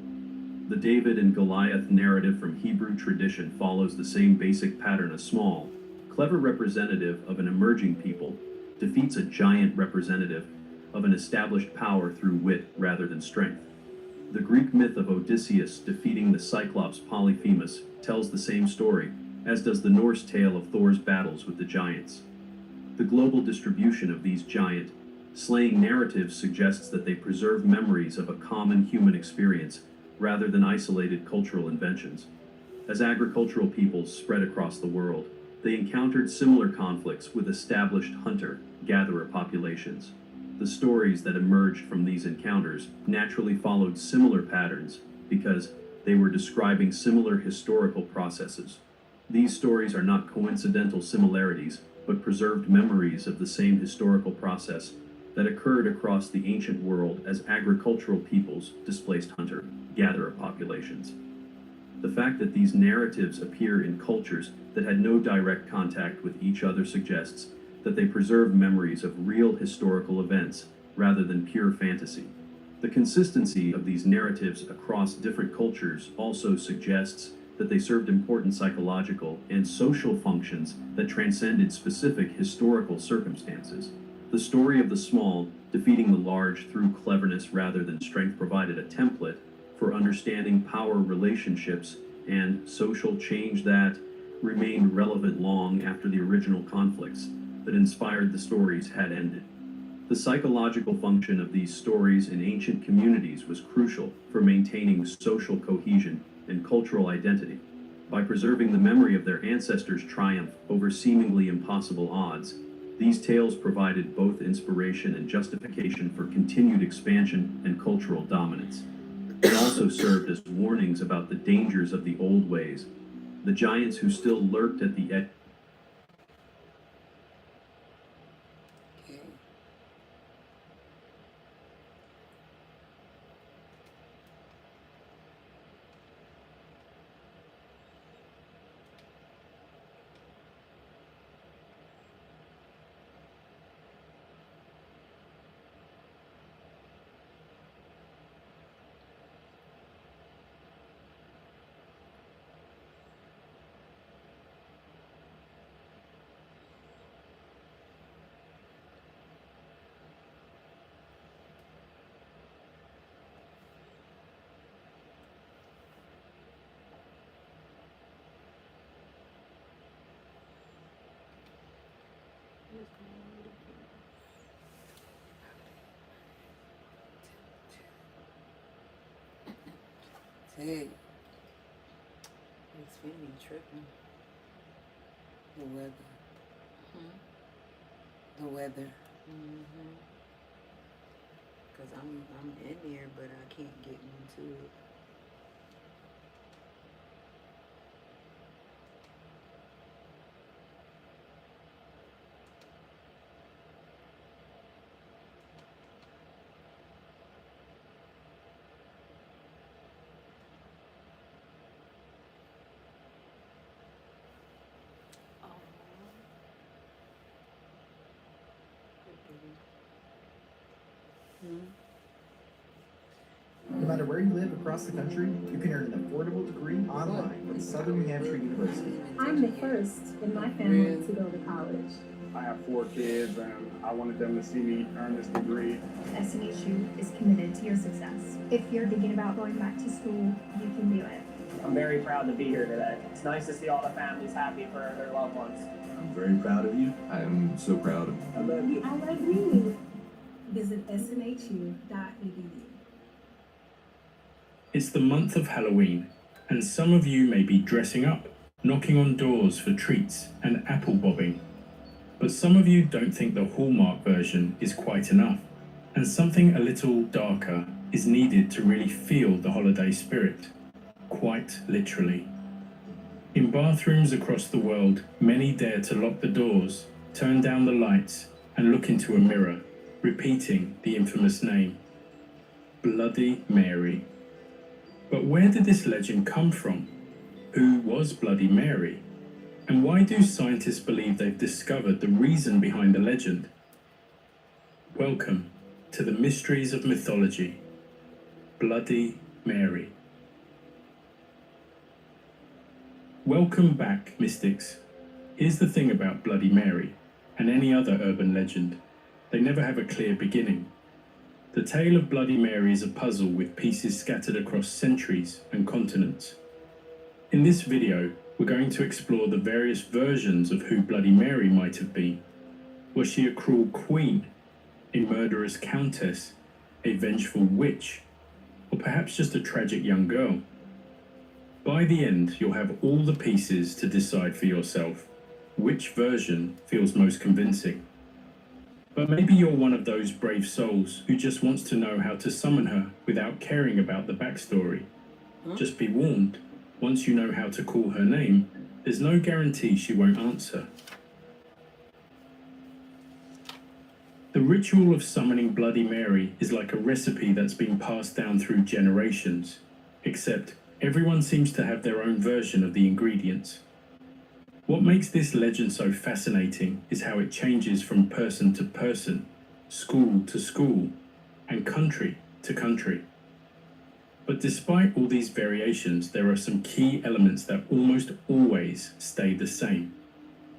The David and Goliath narrative from Hebrew tradition follows the same basic pattern. A small, clever representative of an emerging people defeats a giant representative of an established power through wit rather than strength. The Greek myth of Odysseus defeating the Cyclops Polyphemus tells the same story, as does the Norse tale of Thor's battles with the giants. The global distribution of these giant, slaying narratives suggests that they preserve memories of a common human experience rather than isolated cultural inventions. As agricultural peoples spread across the world, they encountered similar conflicts with established hunter-gatherer populations. The stories that emerged from these encounters naturally followed similar patterns because they were describing similar historical processes. These stories are not coincidental similarities, but preserved memories of the same historical process that occurred across the ancient world as agricultural peoples displaced hunter-gatherer populations. The fact that these narratives appear in cultures that had no direct contact with each other suggests that they preserve memories of real historical events rather than pure fantasy. The consistency of these narratives across different cultures also suggests that they served important psychological and social functions that transcended specific historical circumstances. The story of the small defeating the large through cleverness rather than strength provided a template for understanding power relationships and social change that remained relevant long after the original conflicts that inspired the stories had ended. The psychological function of these stories in ancient communities was crucial for maintaining social cohesion and cultural identity. By preserving the memory of their ancestors' triumph over seemingly impossible odds, these tales provided both inspiration and justification for continued expansion and cultural dominance. They also served as warnings about the dangers of the old ways, the giants who still lurked at the edge. Okay. Hey, It's Vinny tripping. the weather. The weather. Cause I'm in there, but I can't get into it. matter where you live across the country, you can earn an affordable degree online at Southern New Hampshire University. I'm the first in my family to go to college. I have 4 kids and I wanted them to see me earn this degree. SNHU is committed to your success. If you're thinking about going back to school, you can do it. I'm very proud to be here today. It's nice to see all the families happy for their loved ones. I'm very proud of you. I am so proud of you. I love you. I love you. Visit snhu.edu. It's the month of Halloween, and some of you may be dressing up, knocking on doors for treats and apple bobbing. But some of you don't think the Hallmark version is quite enough, and something a little darker is needed to really feel the holiday spirit, quite literally. In bathrooms across the world, many dare to lock the doors, turn down the lights, and look into a mirror, repeating the infamous name, Bloody Mary. But where did this legend come from? Who was Bloody Mary? And why do scientists believe they've discovered the reason behind the legend? Welcome to the mysteries of mythology. Bloody Mary. Welcome back, mystics. Here's the thing about Bloody Mary and any other urban legend. They never have a clear beginning. The tale of Bloody Mary is a puzzle with pieces scattered across centuries and continents. In this video, we're going to explore the various versions of who Bloody Mary might have been. Was she a cruel queen, a murderous countess, a vengeful witch, or perhaps just a tragic young girl? By the end, you'll have all the pieces to decide for yourself which version feels most convincing. But maybe you're one of those brave souls who just wants to know how to summon her without caring about the backstory. Just be warned, once you know how to call her name, there's no guarantee she won't answer. The ritual of summoning Bloody Mary is like a recipe that's been passed down through generations, except everyone seems to have their own version of the ingredients. What makes this legend so fascinating is how it changes from person to person, school to school, and country to country. But despite all these variations, there are some key elements that almost always stay the same.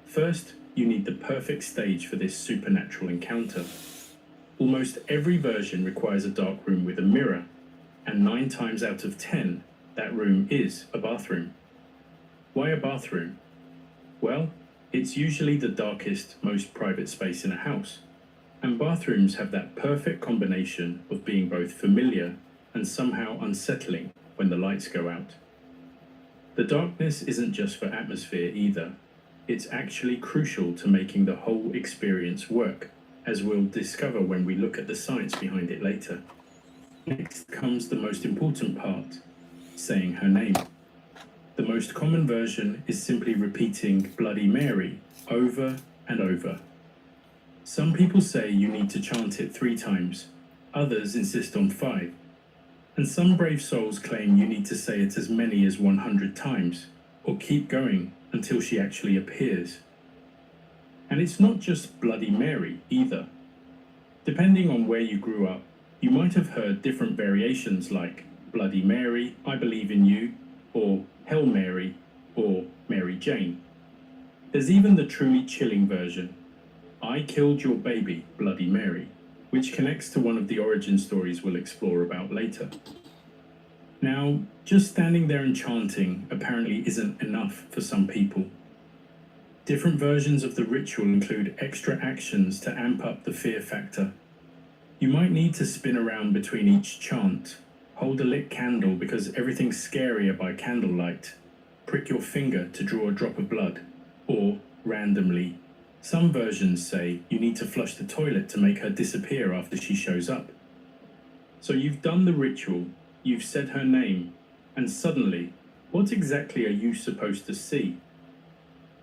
First, you need the perfect stage for this supernatural encounter. Almost every version requires a dark room with a mirror, and 9 times out of 10, that room is a bathroom. Why a bathroom? Well, it's usually the darkest, most private space in a house, and bathrooms have that perfect combination of being both familiar and somehow unsettling when the lights go out. The darkness isn't just for atmosphere either. It's actually crucial to making the whole experience work, as we'll discover when we look at the science behind it later. Next comes the most important part, saying her name. The most common version is simply repeating Bloody Mary over and over. Some people say you need to chant it 3 times, others insist on 5. And some brave souls claim you need to say it as many as 100 times, or keep going until she actually appears. And it's not just Bloody Mary either. Depending on where you grew up, you might have heard different variations like Bloody Mary, I Believe in You, or Hail Mary, or Mary Jane. There's even the truly chilling version, I Killed Your Baby, Bloody Mary, which connects to one of the origin stories we'll explore about later. Now, just standing there and chanting apparently isn't enough for some people. Different versions of the ritual include extra actions to amp up the fear factor. You might need to spin around between each chant, hold a lit candle because everything's scarier by candlelight, prick your finger to draw a drop of blood, or, randomly, some versions say you need to flush the toilet to make her disappear after she shows up. So you've done the ritual, you've said her name, and suddenly, what exactly are you supposed to see?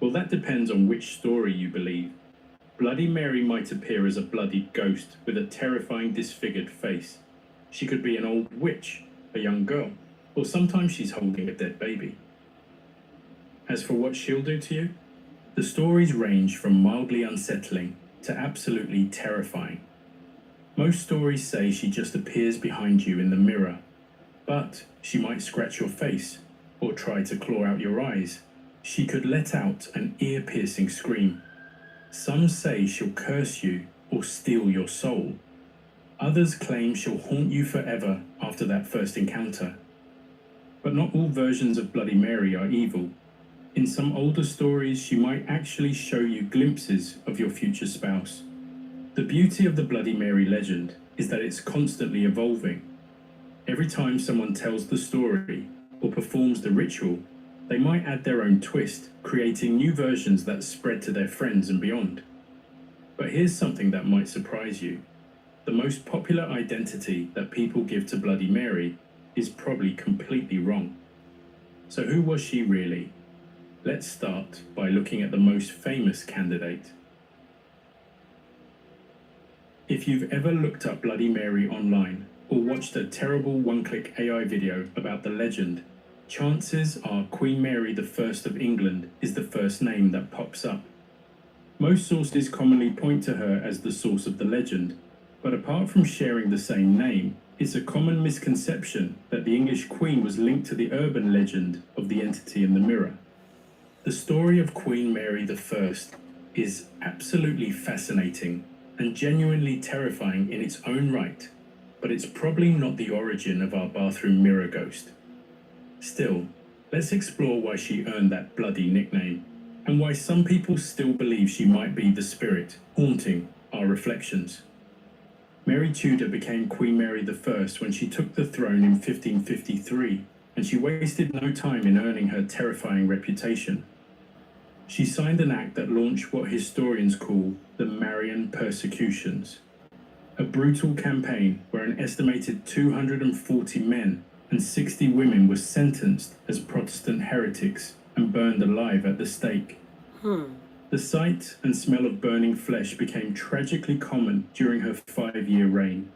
Well, that depends on which story you believe. Bloody Mary might appear as a bloodied ghost with a terrifying disfigured face. She could be an old witch, a young girl, or sometimes she's holding a dead baby. As for what she'll do to you, the stories range from mildly unsettling to absolutely terrifying. Most stories say she just appears behind you in the mirror, But she might scratch your face or try to claw out your eyes. She could let out an ear-piercing scream. Some say she'll curse you or steal your soul. Others claim she'll haunt you forever after that first encounter. But not all versions of Bloody Mary are evil. In some older stories, she might actually show you glimpses of your future spouse. The beauty of the Bloody Mary legend is that it's constantly evolving. Every time someone tells the story or performs the ritual, they might add their own twist, creating new versions that spread to their friends and beyond. But here's something that might surprise you. The most popular identity that people give to Bloody Mary is probably completely wrong. So who was she really? Let's start by looking at the most famous candidate. If you've ever looked up Bloody Mary online or watched a terrible one-click AI video about the legend, chances are Queen Mary I of England is the first name that pops up. Most sources commonly point to her as the source of the legend, but apart from sharing the same name, it's a common misconception that the English Queen was linked to the urban legend of the entity in the mirror. The story of Queen Mary I is absolutely fascinating and genuinely terrifying in its own right, but it's probably not the origin of our bathroom mirror ghost. Still, let's explore why she earned that bloody nickname, and why some people still believe she might be the spirit haunting our reflections. Mary Tudor became Queen Mary I when she took the throne in 1553, and she wasted no time in earning her terrifying reputation. She signed an act that launched what historians call the Marian persecutions, a brutal campaign where an estimated 240 men and 60 women were sentenced as Protestant heretics and burned alive at the stake. The sight and smell of burning flesh became tragically common during her 5-year reign.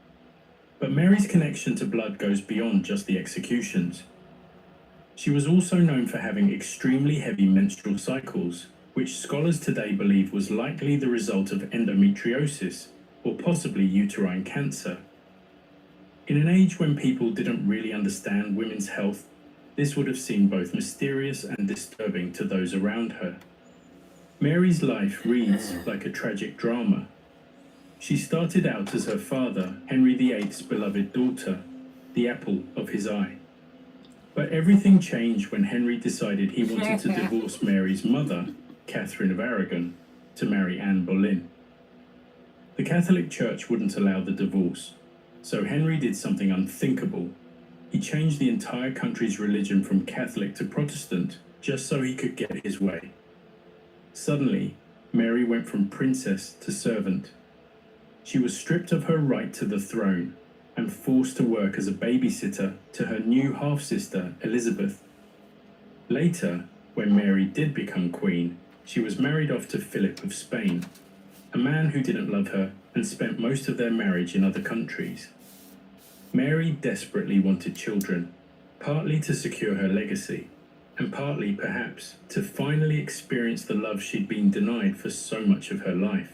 But Mary's connection to blood goes beyond just the executions. She was also known for having extremely heavy menstrual cycles, which scholars today believe was likely the result of endometriosis or possibly uterine cancer. In an age when people didn't really understand women's health, this would have seemed both mysterious and disturbing to those around her. Mary's life reads like a tragic drama. She started out as her father, Henry VIII's beloved daughter, the apple of his eye. But everything changed when Henry decided he wanted to divorce Mary's mother, Catherine of Aragon, to marry Anne Boleyn. The Catholic Church wouldn't allow the divorce, so Henry did something unthinkable. He changed the entire country's religion from Catholic to Protestant just so he could get his way. Suddenly, Mary went from princess to servant. She was stripped of her right to the throne and forced to work as a babysitter to her new half-sister, Elizabeth. Later, when Mary did become queen, she was married off to Philip of Spain, a man who didn't love her and spent most of their marriage in other countries. Mary desperately wanted children, partly to secure her legacy, and partly, perhaps, to finally experience the love she'd been denied for so much of her life.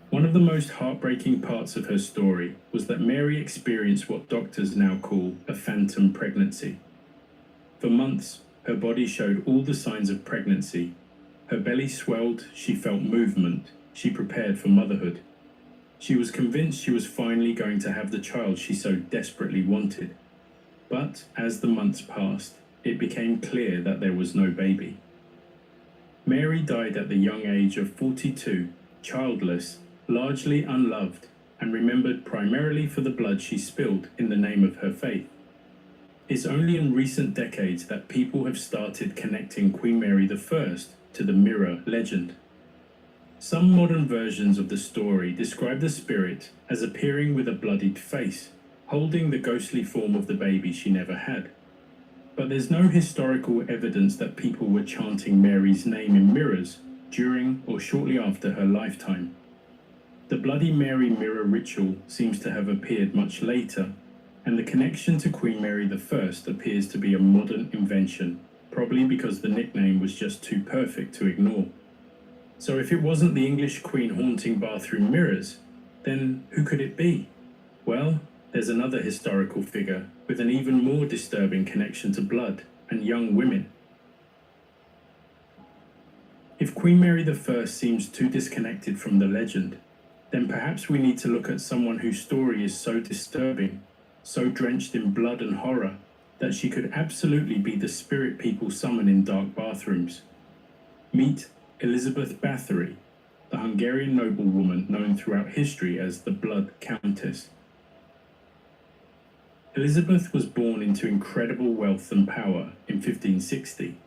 One of the most heartbreaking parts of her story was that Mary experienced what doctors now call a phantom pregnancy. For months, her body showed all the signs of pregnancy. Her belly swelled, she felt movement, she prepared for motherhood. She was convinced she was finally going to have the child she so desperately wanted. But as the months passed, it became clear that there was no baby. Mary died at the young age of 42, childless, largely unloved, and remembered primarily for the blood she spilled in the name of her faith. It's only in recent decades that people have started connecting Queen Mary I to the mirror legend. Some modern versions of the story describe the spirit as appearing with a bloodied face, holding the ghostly form of the baby she never had. But there's no historical evidence that people were chanting Mary's name in mirrors during or shortly after her lifetime. The Bloody Mary mirror ritual seems to have appeared much later, and the connection to Queen Mary I appears to be a modern invention, probably because the nickname was just too perfect to ignore. So if it wasn't the English Queen haunting bathroom mirrors, then who could it be? Well, there's another historical figure with an even more disturbing connection to blood and young women. If Queen Mary I seems too disconnected from the legend, then perhaps we need to look at someone whose story is so disturbing, so drenched in blood and horror, that she could absolutely be the spirit people summon in dark bathrooms. Meet Elizabeth Bathory, the Hungarian noblewoman known throughout history as the Blood Countess. Elizabeth was born into incredible wealth and power in 1560.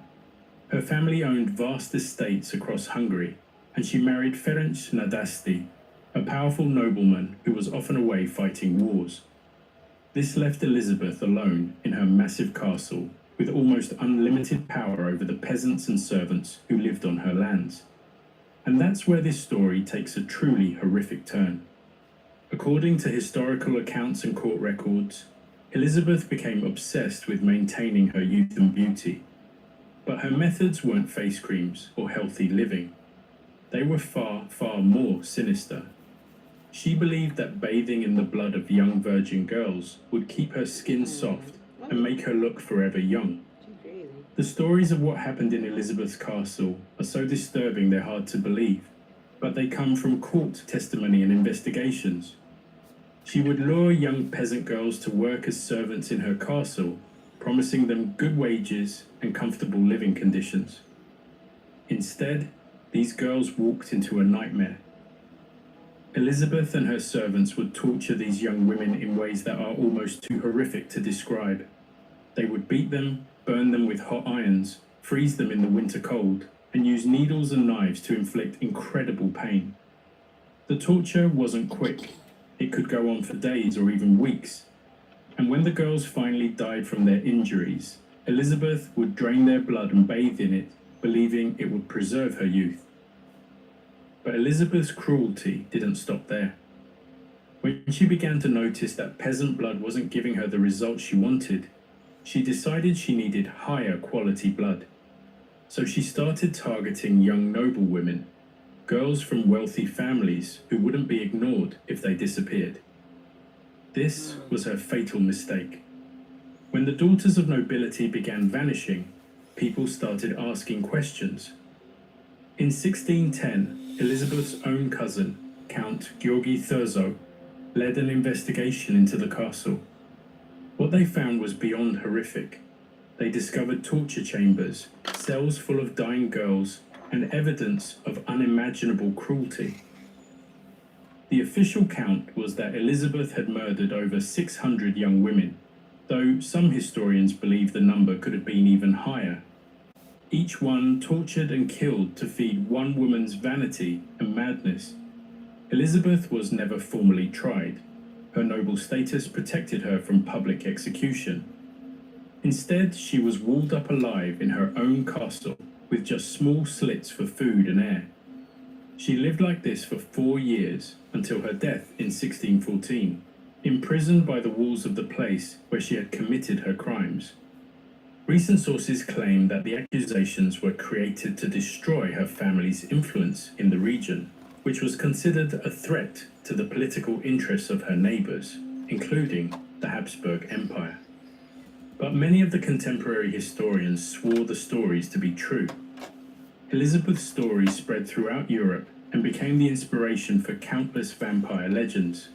Her family owned vast estates across Hungary, and she married Ferenc Nadasdy, a powerful nobleman who was often away fighting wars. This left Elizabeth alone in her massive castle, with almost unlimited power over the peasants and servants who lived on her lands. And that's where this story takes a truly horrific turn. According to historical accounts and court records, Elizabeth became obsessed with maintaining her youth and beauty. But her methods weren't face creams or healthy living. They were far, far more sinister. She believed that bathing in the blood of young virgin girls would keep her skin soft and make her look forever young. The stories of what happened in Elizabeth's castle are so disturbing they're hard to believe, but they come from court testimony and investigations. She would lure young peasant girls to work as servants in her castle, promising them good wages and comfortable living conditions. Instead, these girls walked into a nightmare. Elizabeth and her servants would torture these young women in ways that are almost too horrific to describe. They would beat them, burn them with hot irons, freeze them in the winter cold, and use needles and knives to inflict incredible pain. The torture wasn't quick. It could go on for days or even weeks. And when the girls finally died from their injuries, Elizabeth would drain their blood and bathe in it, believing it would preserve her youth. But Elizabeth's cruelty didn't stop there. When she began to notice that peasant blood wasn't giving her the results she wanted, she decided she needed higher quality blood. So she started targeting young noblewomen, girls from wealthy families who wouldn't be ignored if they disappeared. This was her fatal mistake. When the daughters of nobility began vanishing, people started asking questions. In 1610, Elizabeth's own cousin, Count Georgi Thurzo, led an investigation into the castle. What they found was beyond horrific. They discovered torture chambers, cells full of dying girls, and evidence of unimaginable cruelty. The official count was that Elizabeth had murdered over 600 young women, though some historians believe the number could have been even higher. Each one tortured and killed to feed one woman's vanity and madness. Elizabeth was never formally tried. Her noble status protected her from public execution. Instead, she was walled up alive in her own castle with just small slits for food and air. She lived like this for 4 years until her death in 1614, imprisoned by the walls of the place where she had committed her crimes. Recent sources claim that the accusations were created to destroy her family's influence in the region, which was considered a threat to the political interests of her neighbours, including the Habsburg Empire. But many of the contemporary historians swore the stories to be true. Elizabeth's story spread throughout Europe and became the inspiration for countless vampire legends.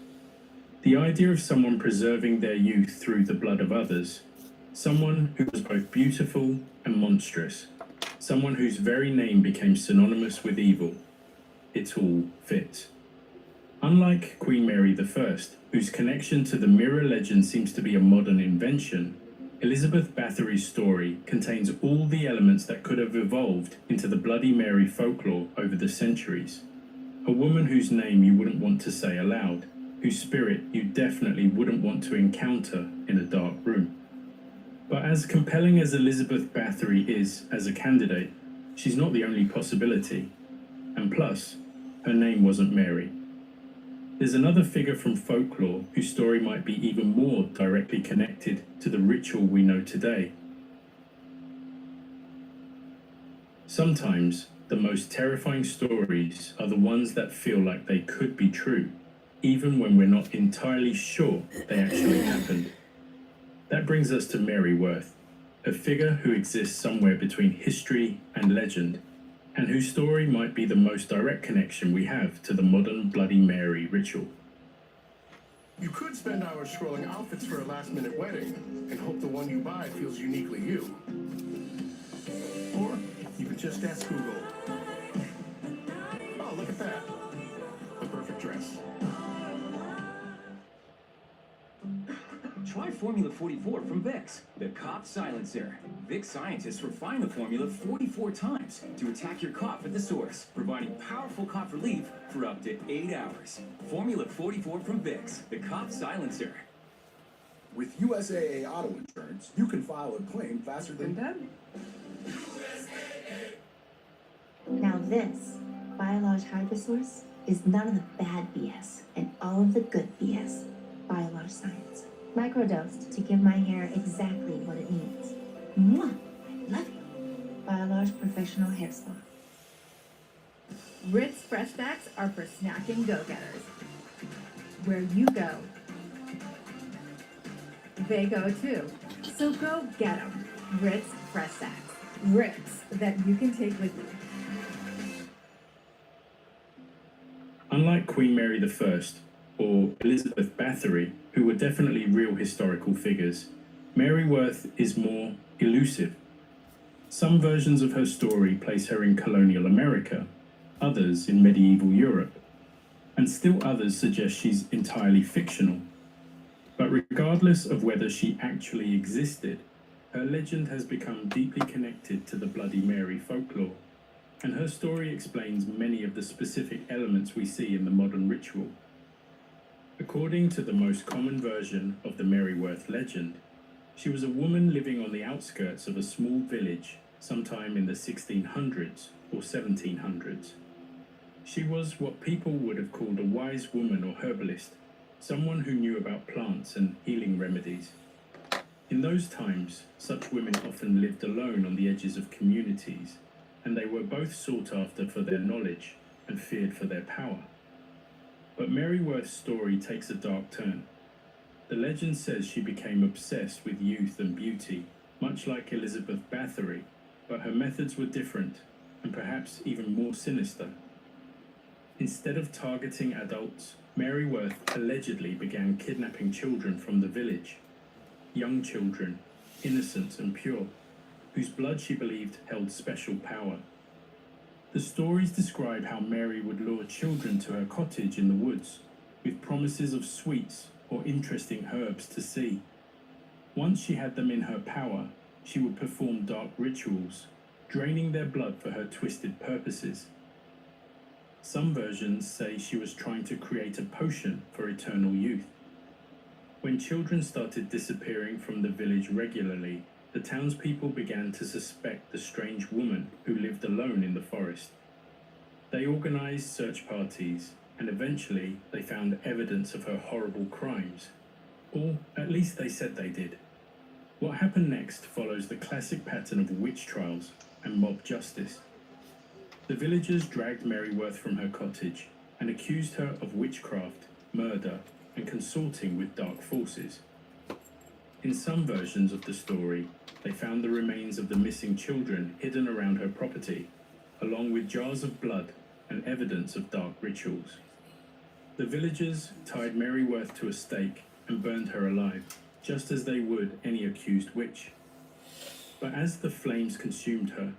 The idea of someone preserving their youth through the blood of others, someone who was both beautiful and monstrous, someone whose very name became synonymous with evil. It all fits. Unlike Queen Mary I, whose connection to the mirror legend seems to be a modern invention, Elizabeth Bathory's story contains all the elements that could have evolved into the Bloody Mary folklore over the centuries. A woman whose name you wouldn't want to say aloud, whose spirit you definitely wouldn't want to encounter in a dark room. But as compelling as Elizabeth Bathory is as a candidate, she's not the only possibility. And plus, her name wasn't Mary. There's another figure from folklore whose story might be even more directly connected to the ritual we know today. Sometimes, the most terrifying stories are the ones that feel like they could be true. even when we're not entirely sure they actually happened. That brings us to Mary Worth, a figure who exists somewhere between history and legend, and whose story might be the most direct connection we have to the modern Bloody Mary ritual. You could spend hours scrolling outfits for a last-minute wedding and hope the one you buy feels uniquely you. Or you could just ask Google. Oh, look at that. The perfect dress. Try Formula 44 from Vicks, the cough silencer. Vicks scientists refine the formula 44 times to attack your cough at the source, providing powerful cough relief for up to 8 hours. Formula 44 from Vicks, the cough silencer. With USAA Auto Insurance, you can file a claim faster than that. Now this, Biolage Hydrosource, is none of the bad BS and all of the good BS. Biolage Science. Microdosed to give my hair exactly what it needs. Mwah! I love you. Biolage Professional Hair Spa. Ritz Fresh Stacks are for snacking go-getters. Where you go, they go too. So go get them. Ritz Fresh Stacks. Ritz that you can take with you. Unlike Queen Mary I or Elizabeth Bathory, who were definitely real historical figures, Mary Worth is more elusive. Some versions of her story place her in colonial America, others in medieval Europe, and still others suggest she's entirely fictional. But regardless of whether she actually existed, her legend has become deeply connected to the Bloody Mary folklore, and her story explains many of the specific elements we see in the modern ritual. According to the most common version of the Mary Worth legend, she was a woman living on the outskirts of a small village sometime in the 1600s or 1700s. She was what people would have called a wise woman or herbalist, someone who knew about plants and healing remedies. In those times, such women often lived alone on the edges of communities, and they were both sought after for their knowledge and feared for their power. But Mary Worth's story takes a dark turn. The legend says she became obsessed with youth and beauty, much like Elizabeth Bathory, but her methods were different and perhaps even more sinister. Instead of targeting adults, Mary Worth allegedly began kidnapping children from the village. Young children, innocent and pure, whose blood she believed held special power. The stories describe how Mary would lure children to her cottage in the woods, with promises of sweets or interesting herbs to see. Once she had them in her power, she would perform dark rituals, draining their blood for her twisted purposes. Some versions say she was trying to create a potion for eternal youth. When children started disappearing from the village regularly, the townspeople began to suspect the strange woman who lived alone in the forest. They organized search parties, and eventually they found evidence of her horrible crimes. Or at least they said they did. What happened next follows the classic pattern of witch trials and mob justice. The villagers dragged Mary Worth from her cottage and accused her of witchcraft, murder, and consorting with dark forces. In some versions of the story, they found the remains of the missing children hidden around her property, along with jars of blood and evidence of dark rituals. The villagers tied Mary Worth to a stake and burned her alive, just as they would any accused witch. But as the flames consumed her,